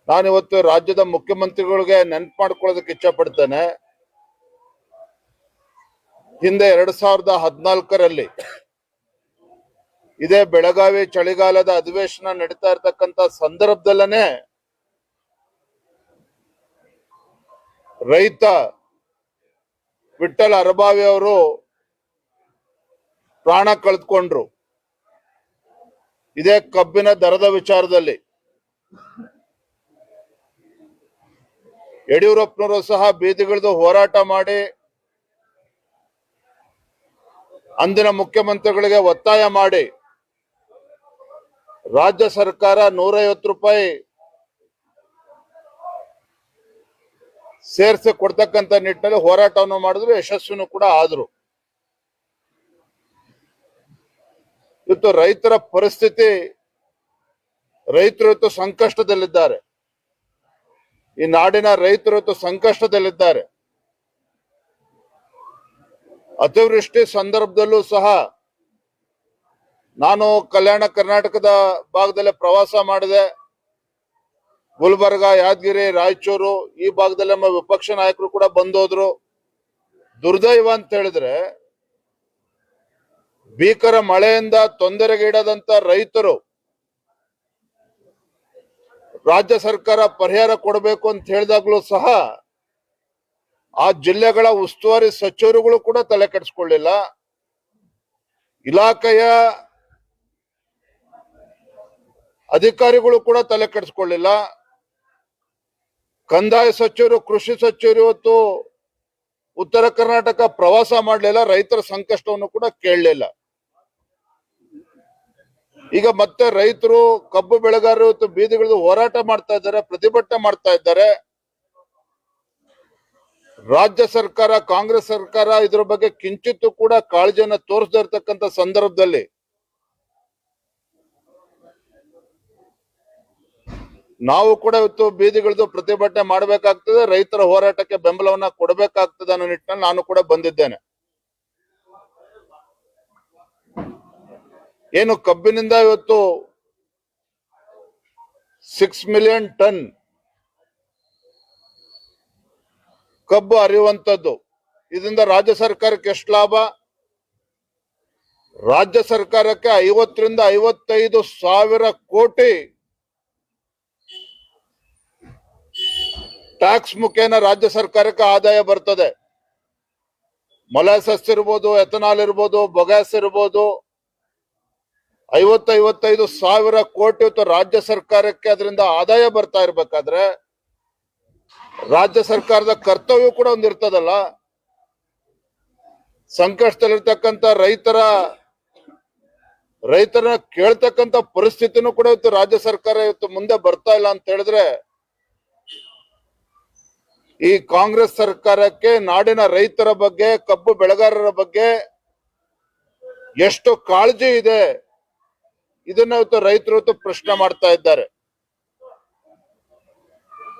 ನಾನಿವತ್ತು ರಾಜ್ಯದ ಮುಖ್ಯಮಂತ್ರಿಗಳಿಗೆ ನೆನಪು ಮಾಡ್ಕೊಳ್ಳೋದಕ್ಕೆ ಇಚ್ಛೆ ಪಡ್ತೇನೆ. ಹಿಂದೆ 2014ರಲ್ಲಿ ಇದೇ ಬೆಳಗಾವಿ ಚಳಿಗಾಲದ ಅಧಿವೇಶನ ನಡೀತಾ ಇರತಕ್ಕಂತ ಸಂದರ್ಭದಲ್ಲೇ ರೈತ ವಿಠ್ಠಲ್ ಅರಬಾವಿ ಅವರು ಪ್ರಾಣ ಕಳೆದುಕೊಂಡ್ರು. ಇದೇ ಕಬ್ಬಿನ ದರದ ವಿಚಾರದಲ್ಲಿ ಯಡಿಯೂರಪ್ಪನವರು ಸಹ ಬೀದಿಗಿಳಿದು ಹೋರಾಟ ಮಾಡಿ ಅಂದಿನ ಮುಖ್ಯಮಂತ್ರಿಗಳಿಗೆ ಒತ್ತಾಯ ಮಾಡಿ ರಾಜ್ಯ ಸರ್ಕಾರ 150 ರೂಪಾಯಿ ಸೇರಿಸಿ ಕೊಡ್ತಕ್ಕಂಥ ನಿಟ್ಟಿನಲ್ಲಿ ಹೋರಾಟವನ್ನು ಮಾಡಿದ್ರು, ಯಶಸ್ವಿನೂ ಕೂಡ ಆದ್ರು. ಇವತ್ತು ರೈತರ ಪರಿಸ್ಥಿತಿ, ರೈತರು ಇವತ್ತು ಸಂಕಷ್ಟದಲ್ಲಿದ್ದಾರೆ. ಈ ನಾಡಿನ ರೈತರು ಇವತ್ತು ಸಂಕಷ್ಟದಲ್ಲಿದ್ದಾರೆ. ಅತಿವೃಷ್ಟಿ ಸಂದರ್ಭದಲ್ಲೂ ಸಹ ನಾನು ಕಲ್ಯಾಣ ಕರ್ನಾಟಕದ ಭಾಗದಲ್ಲಿ ಪ್ರವಾಸ ಮಾಡಿದೆ. ಗುಲ್ಬರ್ಗ, ಯಾದಗಿರಿ, ರಾಯಚೂರು ಈ ಭಾಗದಲ್ಲಿ ನಮ್ಮ ವಿಪಕ್ಷ ನಾಯಕರು ಕೂಡ ಬಂದೋದ್ರು. ದುರ್ದೈವ ಅಂತ ಹೇಳಿದ್ರೆ ಭೀಕರ ಮಳೆಯಿಂದ ತೊಂದರೆಗೀಡಾದಂತ ರೈತರು ರಾಜ್ಯ ಸರ್ಕಾರ ಪರಿಹಾರ ಕೊಡಬೇಕು ಅಂತ ಹೇಳಿದಾಗ್ಲೂ ಸಹ ಆ ಜಿಲ್ಲೆಗಳ ಉಸ್ತುವಾರಿ ಸಚಿವರುಗಳು ಕೂಡ ತಲೆ ಕೆಡಿಸ್ಕೊಳ್ಳಿಲ್ಲ. ಇಲಾಖೆಯ ಅಧಿಕಾರಿಗಳು ಕೂಡ ತಲೆ ಕೆಡಿಸ್ಕೊಳ್ಳಿಲ್ಲ. ಕಂದಾಯ ಸಚಿವರು, ಕೃಷಿ ಸಚಿವರು ಇವತ್ತು ಉತ್ತರ ಕರ್ನಾಟಕ ಪ್ರವಾಸ ಮಾಡಲಿಲ್ಲ, ರೈತರ ಸಂಕಷ್ಟವನ್ನು ಕೂಡ ಕೇಳಲಿಲ್ಲ. ಈಗ ಮತ್ತೆ ರೈತರು, ಕಬ್ಬು ಬೆಳೆಗಾರರು ಇವತ್ತು ಬೀದಿಗಿಳಿದು ಹೋರಾಟ ಮಾಡ್ತಾ ಇದ್ದಾರೆ, ಪ್ರತಿಭಟನೆ ಮಾಡ್ತಾ ಇದ್ದಾರೆ. ರಾಜ್ಯ ಸರ್ಕಾರ, ಕಾಂಗ್ರೆಸ್ ಸರ್ಕಾರ ಇದ್ರ ಬಗ್ಗೆ ಕಿಂಚಿತ್ತೂ ಕೂಡ ಕಾಳಜಿಯನ್ನು ತೋರಿಸದೇ ಇರತಕ್ಕಂತ ಸಂದರ್ಭದಲ್ಲಿ ನಾವು ಕೂಡ ಇವತ್ತು ಬೀದಿಗಿಳಿದು ಪ್ರತಿಭಟನೆ ಮಾಡಬೇಕಾಗ್ತದೆ, ರೈತರ ಹೋರಾಟಕ್ಕೆ ಬೆಂಬಲವನ್ನ ಕೊಡಬೇಕಾಗ್ತದೆ ಅನ್ನೋ ನಿಟ್ಟಿನಲ್ಲಿ ನಾನು ಕೂಡ ಬಂದಿದ್ದೇನೆ. ಏನು ಕಬ್ಬಿನಿಂದ ಇವತ್ತು 6 ಮಿಲಿಯನ್ ಟನ್ ಕಬ್ಬು ಹರಿಯುವಂತದ್ದು, ಇದರಿಂದ ರಾಜ್ಯ ಸರ್ಕಾರಕ್ಕೆ ಎಷ್ಟು ಲಾಭ? ರಾಜ್ಯ ಸರ್ಕಾರಕ್ಕೆ 50 ರಿಂದ 55 ಸಾವಿರ ಕೋಟಿ ಟ್ಯಾಕ್ಸ್ ಮುಖೇನ ರಾಜ್ಯ ಸರ್ಕಾರಕ್ಕೆ ಆದಾಯ ಬರ್ತದೆ. ಮೊಲಾಸಸ್ ಇರ್ಬೋದು, ಎಥನಾಲ್ ಇರ್ಬೋದು, ಬೊಗ್ಯಾಸ್ ಇರ್ಬೋದು, 50-55 ಸಾವಿರ ಕೋಟಿ ಇವತ್ತು ರಾಜ್ಯ ಸರ್ಕಾರಕ್ಕೆ ಅದರಿಂದ ಆದಾಯ ಬರ್ತಾ ಇರ್ಬೇಕಾದ್ರೆ ರಾಜ್ಯ ಸರ್ಕಾರದ ಕರ್ತವ್ಯ ಕೂಡ ಒಂದಿರ್ತದಲ್ಲ. ಸಂಕಷ್ಟದಲ್ಲಿರ್ತಕ್ಕಂಥ ರೈತರನ್ನ ಕೇಳ್ತಕ್ಕಂಥ ಪರಿಸ್ಥಿತಿನೂ ಕೂಡ ಇವತ್ತು ರಾಜ್ಯ ಸರ್ಕಾರ ಇವತ್ತು ಮುಂದೆ ಬರ್ತಾ ಇಲ್ಲ ಅಂತ ಹೇಳಿದ್ರೆ ಈ ಕಾಂಗ್ರೆಸ್ ಸರ್ಕಾರಕ್ಕೆ ನಾಡಿನ ರೈತರ ಬಗ್ಗೆ, ಕಬ್ಬು ಬೆಳೆಗಾರರ ಬಗ್ಗೆ ಎಷ್ಟು ಕಾಳಜಿ ಇದೆ ಇದನ್ನ ಇವತ್ತು ರೈತರು ಇವತ್ತು ಪ್ರಶ್ನೆ ಮಾಡ್ತಾ ಇದ್ದಾರೆ.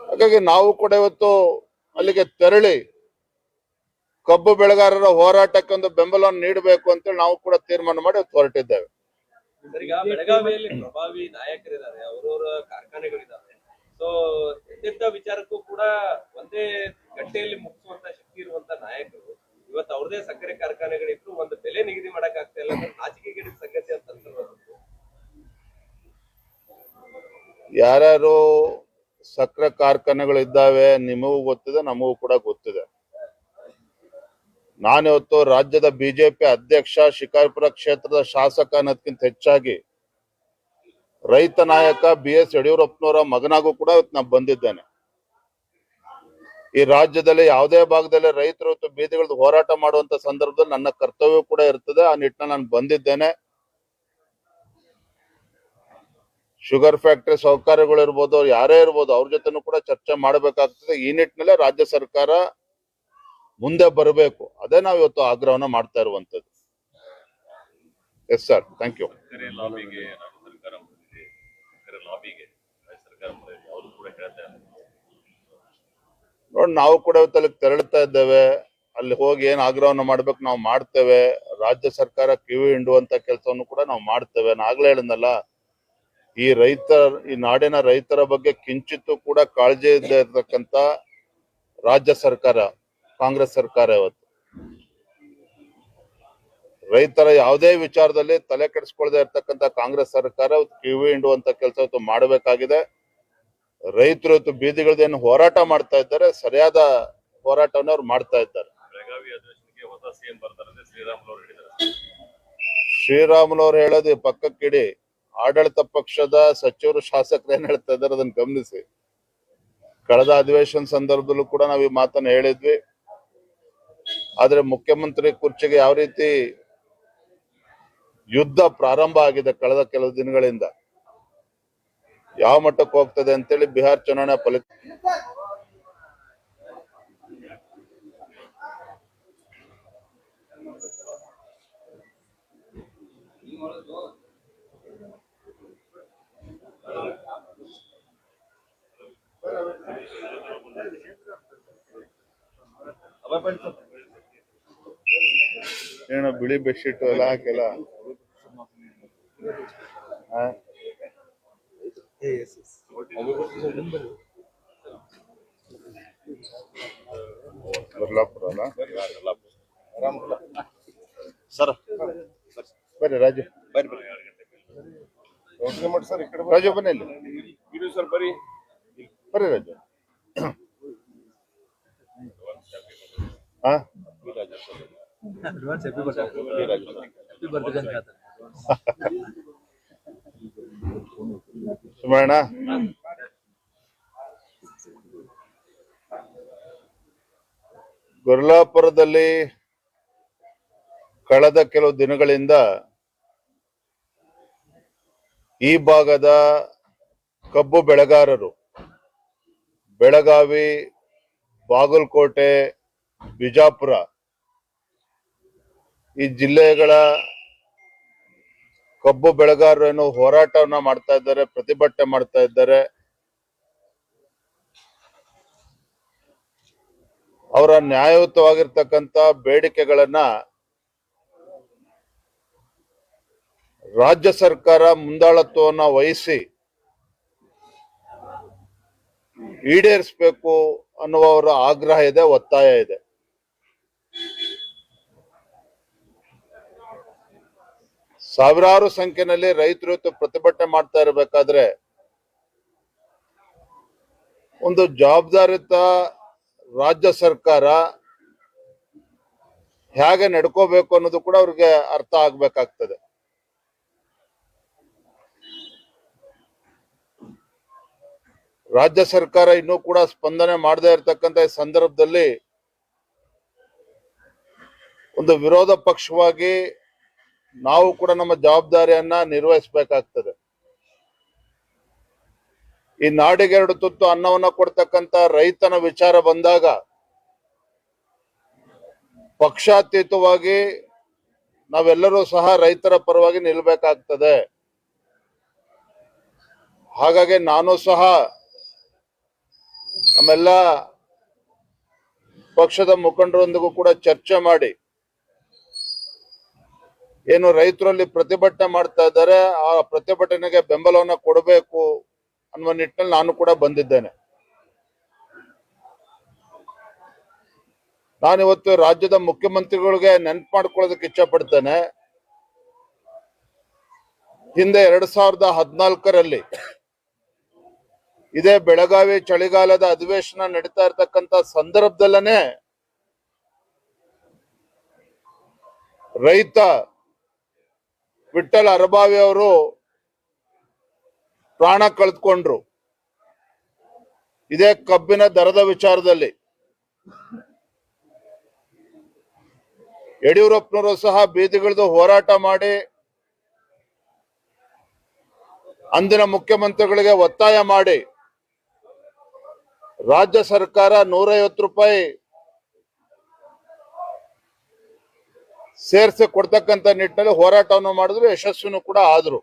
ಹಾಗಾಗಿ ನಾವು ಕೂಡ ಇವತ್ತು ಅಲ್ಲಿಗೆ ತೆರಳಿ ಕಬ್ಬು ಬೆಳೆಗಾರರ ಹೋರಾಟಕ್ಕೆ ಒಂದು ಬೆಂಬಲವನ್ನು ನೀಡಬೇಕು ಅಂತೇಳಿ ನಾವು ಕೂಡ ತೀರ್ಮಾನ ಮಾಡಿ ಹೊರಟಿದ್ದೇವೆ. ಸರ್, ಈಗ ಬೆಳಗಾವಿಯಲ್ಲಿ ಪ್ರಭಾವಿ ನಾಯಕರಿದ್ದಾರೆ, ಅವರವರ ಕಾರ್ಖಾನೆಗಳಿದ್ದಾವೆ. ಸೊ ಎಂತೆಂತ ವಿಚಾರಕ್ಕೂ ಕೂಡ ಒಂದೇ ಗಂಟೆಯಲ್ಲಿ ಮುಗಿಸುವಂತ ಶಕ್ತಿ ಇರುವಂತ ನಾಯಕರು ಇವತ್ತು ಅವ್ರದೇ ಸಕ್ಕರೆ ಕಾರ್ಖಾನೆಗಳಿದ್ರು ಒಂದು ಬೆಲೆ ನಿಗದಿ ಮಾಡಕ್ ಆಗ್ತಾ ಇಲ್ಲ. ನಾಚಿಕೆಗೇಡಿನ ಸಂಗತಿ ಅಂತ ಅನ್ಸುತ್ತೆ. ಯಾರ್ಯಾರು ಸಕ್ಕರೆ ಕಾರ್ಖಾನೆಗಳು ಇದ್ದಾವೆ ನಿಮಗೂ ಗೊತ್ತಿದೆ, ನಮಗೂ ಕೂಡ ಗೊತ್ತಿದೆ. ನಾನಿವತ್ತು ರಾಜ್ಯದ ಬಿಜೆಪಿ ಅಧ್ಯಕ್ಷ, ಶಿಕಾರಿಪುರ ಕ್ಷೇತ್ರದ ಶಾಸಕ ಅನ್ನೋದಕ್ಕಿಂತ ಹೆಚ್ಚಾಗಿ ರೈತ ನಾಯಕ BS ಯಡಿಯೂರಪ್ಪನವರ ಮಗನಾಗೂ ಕೂಡ ಇವತ್ತು ನಾನು ಬಂದಿದ್ದೇನೆ. ಈ ರಾಜ್ಯದಲ್ಲಿ ಯಾವುದೇ ಭಾಗದಲ್ಲಿ ರೈತರು ಇವತ್ತು ಬೀದಿಗಿಳಿದು ಹೋರಾಟ ಮಾಡುವಂತ ಸಂದರ್ಭದಲ್ಲಿ ನನ್ನ ಕರ್ತವ್ಯ ಕೂಡ ಇರ್ತದೆ. ಆ ನಿಟ್ಟಿನಲ್ಲಿ ನಾನು ಬಂದಿದ್ದೇನೆ. ಶುಗರ್ ಫ್ಯಾಕ್ಟರಿ ಸಹಕಾರಿಗಳು ಇರ್ಬೋದು, ಯಾರೇ ಇರ್ಬೋದು, ಅವ್ರ ಜೊತೆನೂ ಕೂಡ ಚರ್ಚೆ ಮಾಡಬೇಕಾಗ್ತದೆ. ಈ ನಿಟ್ಟಿನಲ್ಲೇ ರಾಜ್ಯ ಸರ್ಕಾರ ಮುಂದೆ ಬರಬೇಕು. ಅದೇ ನಾವು ಇವತ್ತು ಆಗ್ರಹವನ್ನ ಮಾಡ್ತಾ ಇರುವಂತದ್ದು. Yes sir, thank you. ಸಕ್ಕರೆ ಲಾಬಿಗೆ ರಾಜ್ಯ ಸರ್ಕಾರ ಮುಂದಿದೆ. ಸಕ್ಕರೆ ಲಾಬಿಗೆ ರಾಜ್ಯ ಸರ್ಕಾರ ಮುಂದಿದೆ. ಅವರು ಕೂಡ ಹೇಳ್ತಾ ಇದ್ದಾರೆ. ನೋಡಿ, ನಾವು ಕೂಡ ಇವತ್ತು ಅಲ್ಲಿಗೆ ತೆರಳುತ್ತಾ ಇದ್ದೇವೆ. ಅಲ್ಲಿ ಹೋಗಿ ಏನ್ ಆಗ್ರಹವನ್ನ ಮಾಡ್ಬೇಕು ನಾವು ಮಾಡ್ತೇವೆ. ರಾಜ್ಯ ಸರ್ಕಾರ ಕಿವಿ ಹಿಂಡುವಂತ ಕೆಲಸವನ್ನು ಕೂಡ ನಾವು ಮಾಡ್ತೇವೆ. ನಾನು ಆಗ್ಲೇ ಹೇಳಿದ್ನಲ್ಲ, ಈ ನಾಡಿನ ರೈತರ ಬಗ್ಗೆ ಕಿಂಚಿತ್ತೂ ಕೂಡ ಕಾಳಜಿ ಇಲ್ಲದೆ ಇರತಕ್ಕಂತ ರಾಜ್ಯ ಸರ್ಕಾರ, ಕಾಂಗ್ರೆಸ್ ಸರ್ಕಾರ ಇವತ್ತು ರೈತರ ಯಾವುದೇ ವಿಚಾರದಲ್ಲಿ ತಲೆ ಕೆಡಿಸ್ಕೊಳ್ಳದೆ ಇರ್ತಕ್ಕಂಥ ಕಾಂಗ್ರೆಸ್ ಸರ್ಕಾರ ಕಿವಿ ಹಿಂಡುವಂತ ಕೆಲಸ ಇವತ್ತು ಮಾಡಬೇಕಾಗಿದೆ. ರೈತರು ಇವತ್ತು ಬೀದಿಗಳದೇನು ಹೋರಾಟ ಮಾಡ್ತಾ ಇದ್ದಾರೆ, ಸರಿಯಾದ ಹೋರಾಟವನ್ನು ಅವ್ರು ಮಾಡ್ತಾ ಇದ್ದಾರೆ. ಬೆಳಗಾವಿ ಅಧಿವೇಶನಕ್ಕೆ ಹೊಸ CM ಬರ್ತಾರಂತೆ ಶ್ರೀರಾಮುಲು ಅವರು ಹೇಳಿದ್ದಾರೆ. ಶ್ರೀರಾಮುಲು ಅವ್ರು ಹೇಳೋದು ಪಕ್ಕಕ್ಕಿಡಿ. ಆಡಳಿತ ಪಕ್ಷದ ಸಚಿವರು, ಶಾಸಕರು ಏನ್ ಹೇಳ್ತಾ ಇದ್ದಾರೆ ಅದನ್ನ ಗಮನಿಸಿ. ಕಳೆದ ಅಧಿವೇಶನ ಸಂದರ್ಭದಲ್ಲೂ ಕೂಡ ನಾವು ಈ ಮಾತನ್ನ ಹೇಳಿದ್ವಿ. ಆದ್ರೆ ಮುಖ್ಯಮಂತ್ರಿ ಕುರ್ಚಿಗೆ ಯಾವ ರೀತಿ ಯುದ್ಧ ಪ್ರಾರಂಭ ಆಗಿದೆ ಕಳೆದ ಕೆಲವು ದಿನಗಳಿಂದ, ಯಾವ ಮಟ್ಟಕ್ಕೆ ಹೋಗ್ತದೆ ಅಂತೇಳಿ ಬಿಹಾರ್ ಚುನಾವಣೆ ಏನೋ ಬಿಳಿ ಬೆಡ್ಶೀಟ್ ಎಲ್ಲ ಹಾಕೆಲ್ಲ ಬರ್ಲಾಪುರ ಅಲ್ಲ ಸರ್, ಬರ್ರಿ ರಾಜು, ರಾಜು ಬನ್ನಿ ಇಲ್ಲಿ. ಬರ್ರಿ ರಾಜು. ಹಾ, ಸುಮಣ್ಣ, ಗುರ್ಲಾಪುರದಲ್ಲಿ ಕಳೆದ ಕೆಲವು ದಿನಗಳಿಂದ ಈ ಭಾಗದ ಕಬ್ಬು ಬೆಳೆಗಾರರು ಬೆಳಗಾವಿ, ಬಾಗಲಕೋಟೆ, ಬಿಜಾಪುರ ಈ ಜಿಲ್ಲೆಗಳ ಕಬ್ಬು ಬೆಳೆಗಾರರು ಏನು ಹೋರಾಟವನ್ನ ಮಾಡ್ತಾ ಇದ್ದಾರೆ, ಪ್ರತಿಭಟನೆ ಮಾಡ್ತಾ ಇದ್ದಾರೆ. ಅವರ ನ್ಯಾಯಯುತವಾಗಿರ್ತಕ್ಕಂಥ ಬೇಡಿಕೆಗಳನ್ನ ರಾಜ್ಯ ಸರ್ಕಾರ ಮುಂದಾಳತ್ವವನ್ನು ವಹಿಸಿ ಈಡೇರಿಸಬೇಕು ಅನ್ನುವ ಅವರ ಆಗ್ರಹ ಇದೆ, ಒತ್ತಾಯ ಇದೆ. ಸಾವಿರಾರು ಸಂಖ್ಯೆಯಲ್ಲಿ ರೈತರು ಇವತ್ತು ಪ್ರತಿಭಟನೆ ಮಾಡ್ತಾ ಇರಬೇಕಾದ್ರೆ ಒಂದು ಜವಾಬ್ದಾರಿತ ರಾಜ್ಯ ಸರ್ಕಾರ ಹೇಗೆ ನಡ್ಕೋಬೇಕು ಅನ್ನೋದು ಕೂಡ ಅವ್ರಿಗೆ ಅರ್ಥ ಆಗ್ಬೇಕಾಗ್ತದೆ. ರಾಜ್ಯ ಸರ್ಕಾರ ಇನ್ನೂ ಕೂಡ ಸ್ಪಂದನೆ ಮಾಡದೇ ಇರತಕ್ಕಂತ ಈ ಸಂದರ್ಭದಲ್ಲಿ ಒಂದು ವಿರೋಧ ಪಕ್ಷವಾಗಿ ನಾವು ಕೂಡ ನಮ್ಮ ಜವಾಬ್ದಾರಿಯನ್ನ ನಿರ್ವಹಿಸಬೇಕಾಗ್ತದೆ. ಈ ನಾಡಿಗೆ 2 ತುತ್ತು ಅನ್ನವನ್ನ ಕೊಡ್ತಕ್ಕಂತ ರೈತನ ವಿಚಾರ ಬಂದಾಗ ಪಕ್ಷಾತೀತವಾಗಿ ನಾವೆಲ್ಲರೂ ಸಹ ರೈತರ ಪರವಾಗಿ ನಿಲ್ಲಬೇಕಾಗ್ತದೆ. ಹಾಗಾಗಿ ನಾನು ಸಹ ನಮ್ಮೆಲ್ಲ ಪಕ್ಷದ ಮುಖಂಡರೊಂದಿಗೂ ಕೂಡ ಚರ್ಚೆ ಮಾಡಿ ಏನು ರೈತರಲ್ಲಿ ಪ್ರತಿಭಟನೆ ಮಾಡ್ತಾ ಇದ್ದಾರೆ ಆ ಪ್ರತಿಭಟನೆಗೆ ಬೆಂಬಲವನ್ನ ಕೊಡಬೇಕು ಅನ್ನುವ ನಿಟ್ಟಿನಲ್ಲಿ ನಾನು ಕೂಡ ಬಂದಿದ್ದೇನೆ. ನಾನಿವತ್ತು ರಾಜ್ಯದ ಮುಖ್ಯಮಂತ್ರಿಗಳಿಗೆ ನೆನಪು ಮಾಡ್ಕೊಳ್ಳೋದಕ್ಕೆ ಇಚ್ಛೆ ಪಡ್ತೇನೆ. ಹಿಂದೆ 2014ರಲ್ಲಿ ಇದೇ ಬೆಳಗಾವಿ ಚಳಿಗಾಲದ ಅಧಿವೇಶನ ನಡೀತಾ ಇರತಕ್ಕಂತ ಸಂದರ್ಭದಲ್ಲೇ ರೈತ ವಿಠ್ಠಲ್ ಅರಬಾವಿ ಅವರು ಪ್ರಾಣ ಕಳೆದುಕೊಂಡ್ರು. ಇದೇ ಕಬ್ಬಿನ ದರದ ವಿಚಾರದಲ್ಲಿ ಯಡಿಯೂರಪ್ಪನವರು ಸಹ ಬೀದಿಗಿಳಿದು ಹೋರಾಟ ಮಾಡಿ ಅಂದಿನ ಮುಖ್ಯಮಂತ್ರಿಗಳಿಗೆ ಒತ್ತಾಯ ಮಾಡಿ ರಾಜ್ಯ ಸರ್ಕಾರ 150 ರೂಪಾಯಿ ಸೇರಿಸಿ ಕೊಡ್ತಕ್ಕಂಥ ನಿಟ್ಟಿನಲ್ಲಿ ಹೋರಾಟವನ್ನು ಮಾಡಿದ್ರು, ಯಶಸ್ವಿನೂ ಕೂಡ ಆದ್ರು.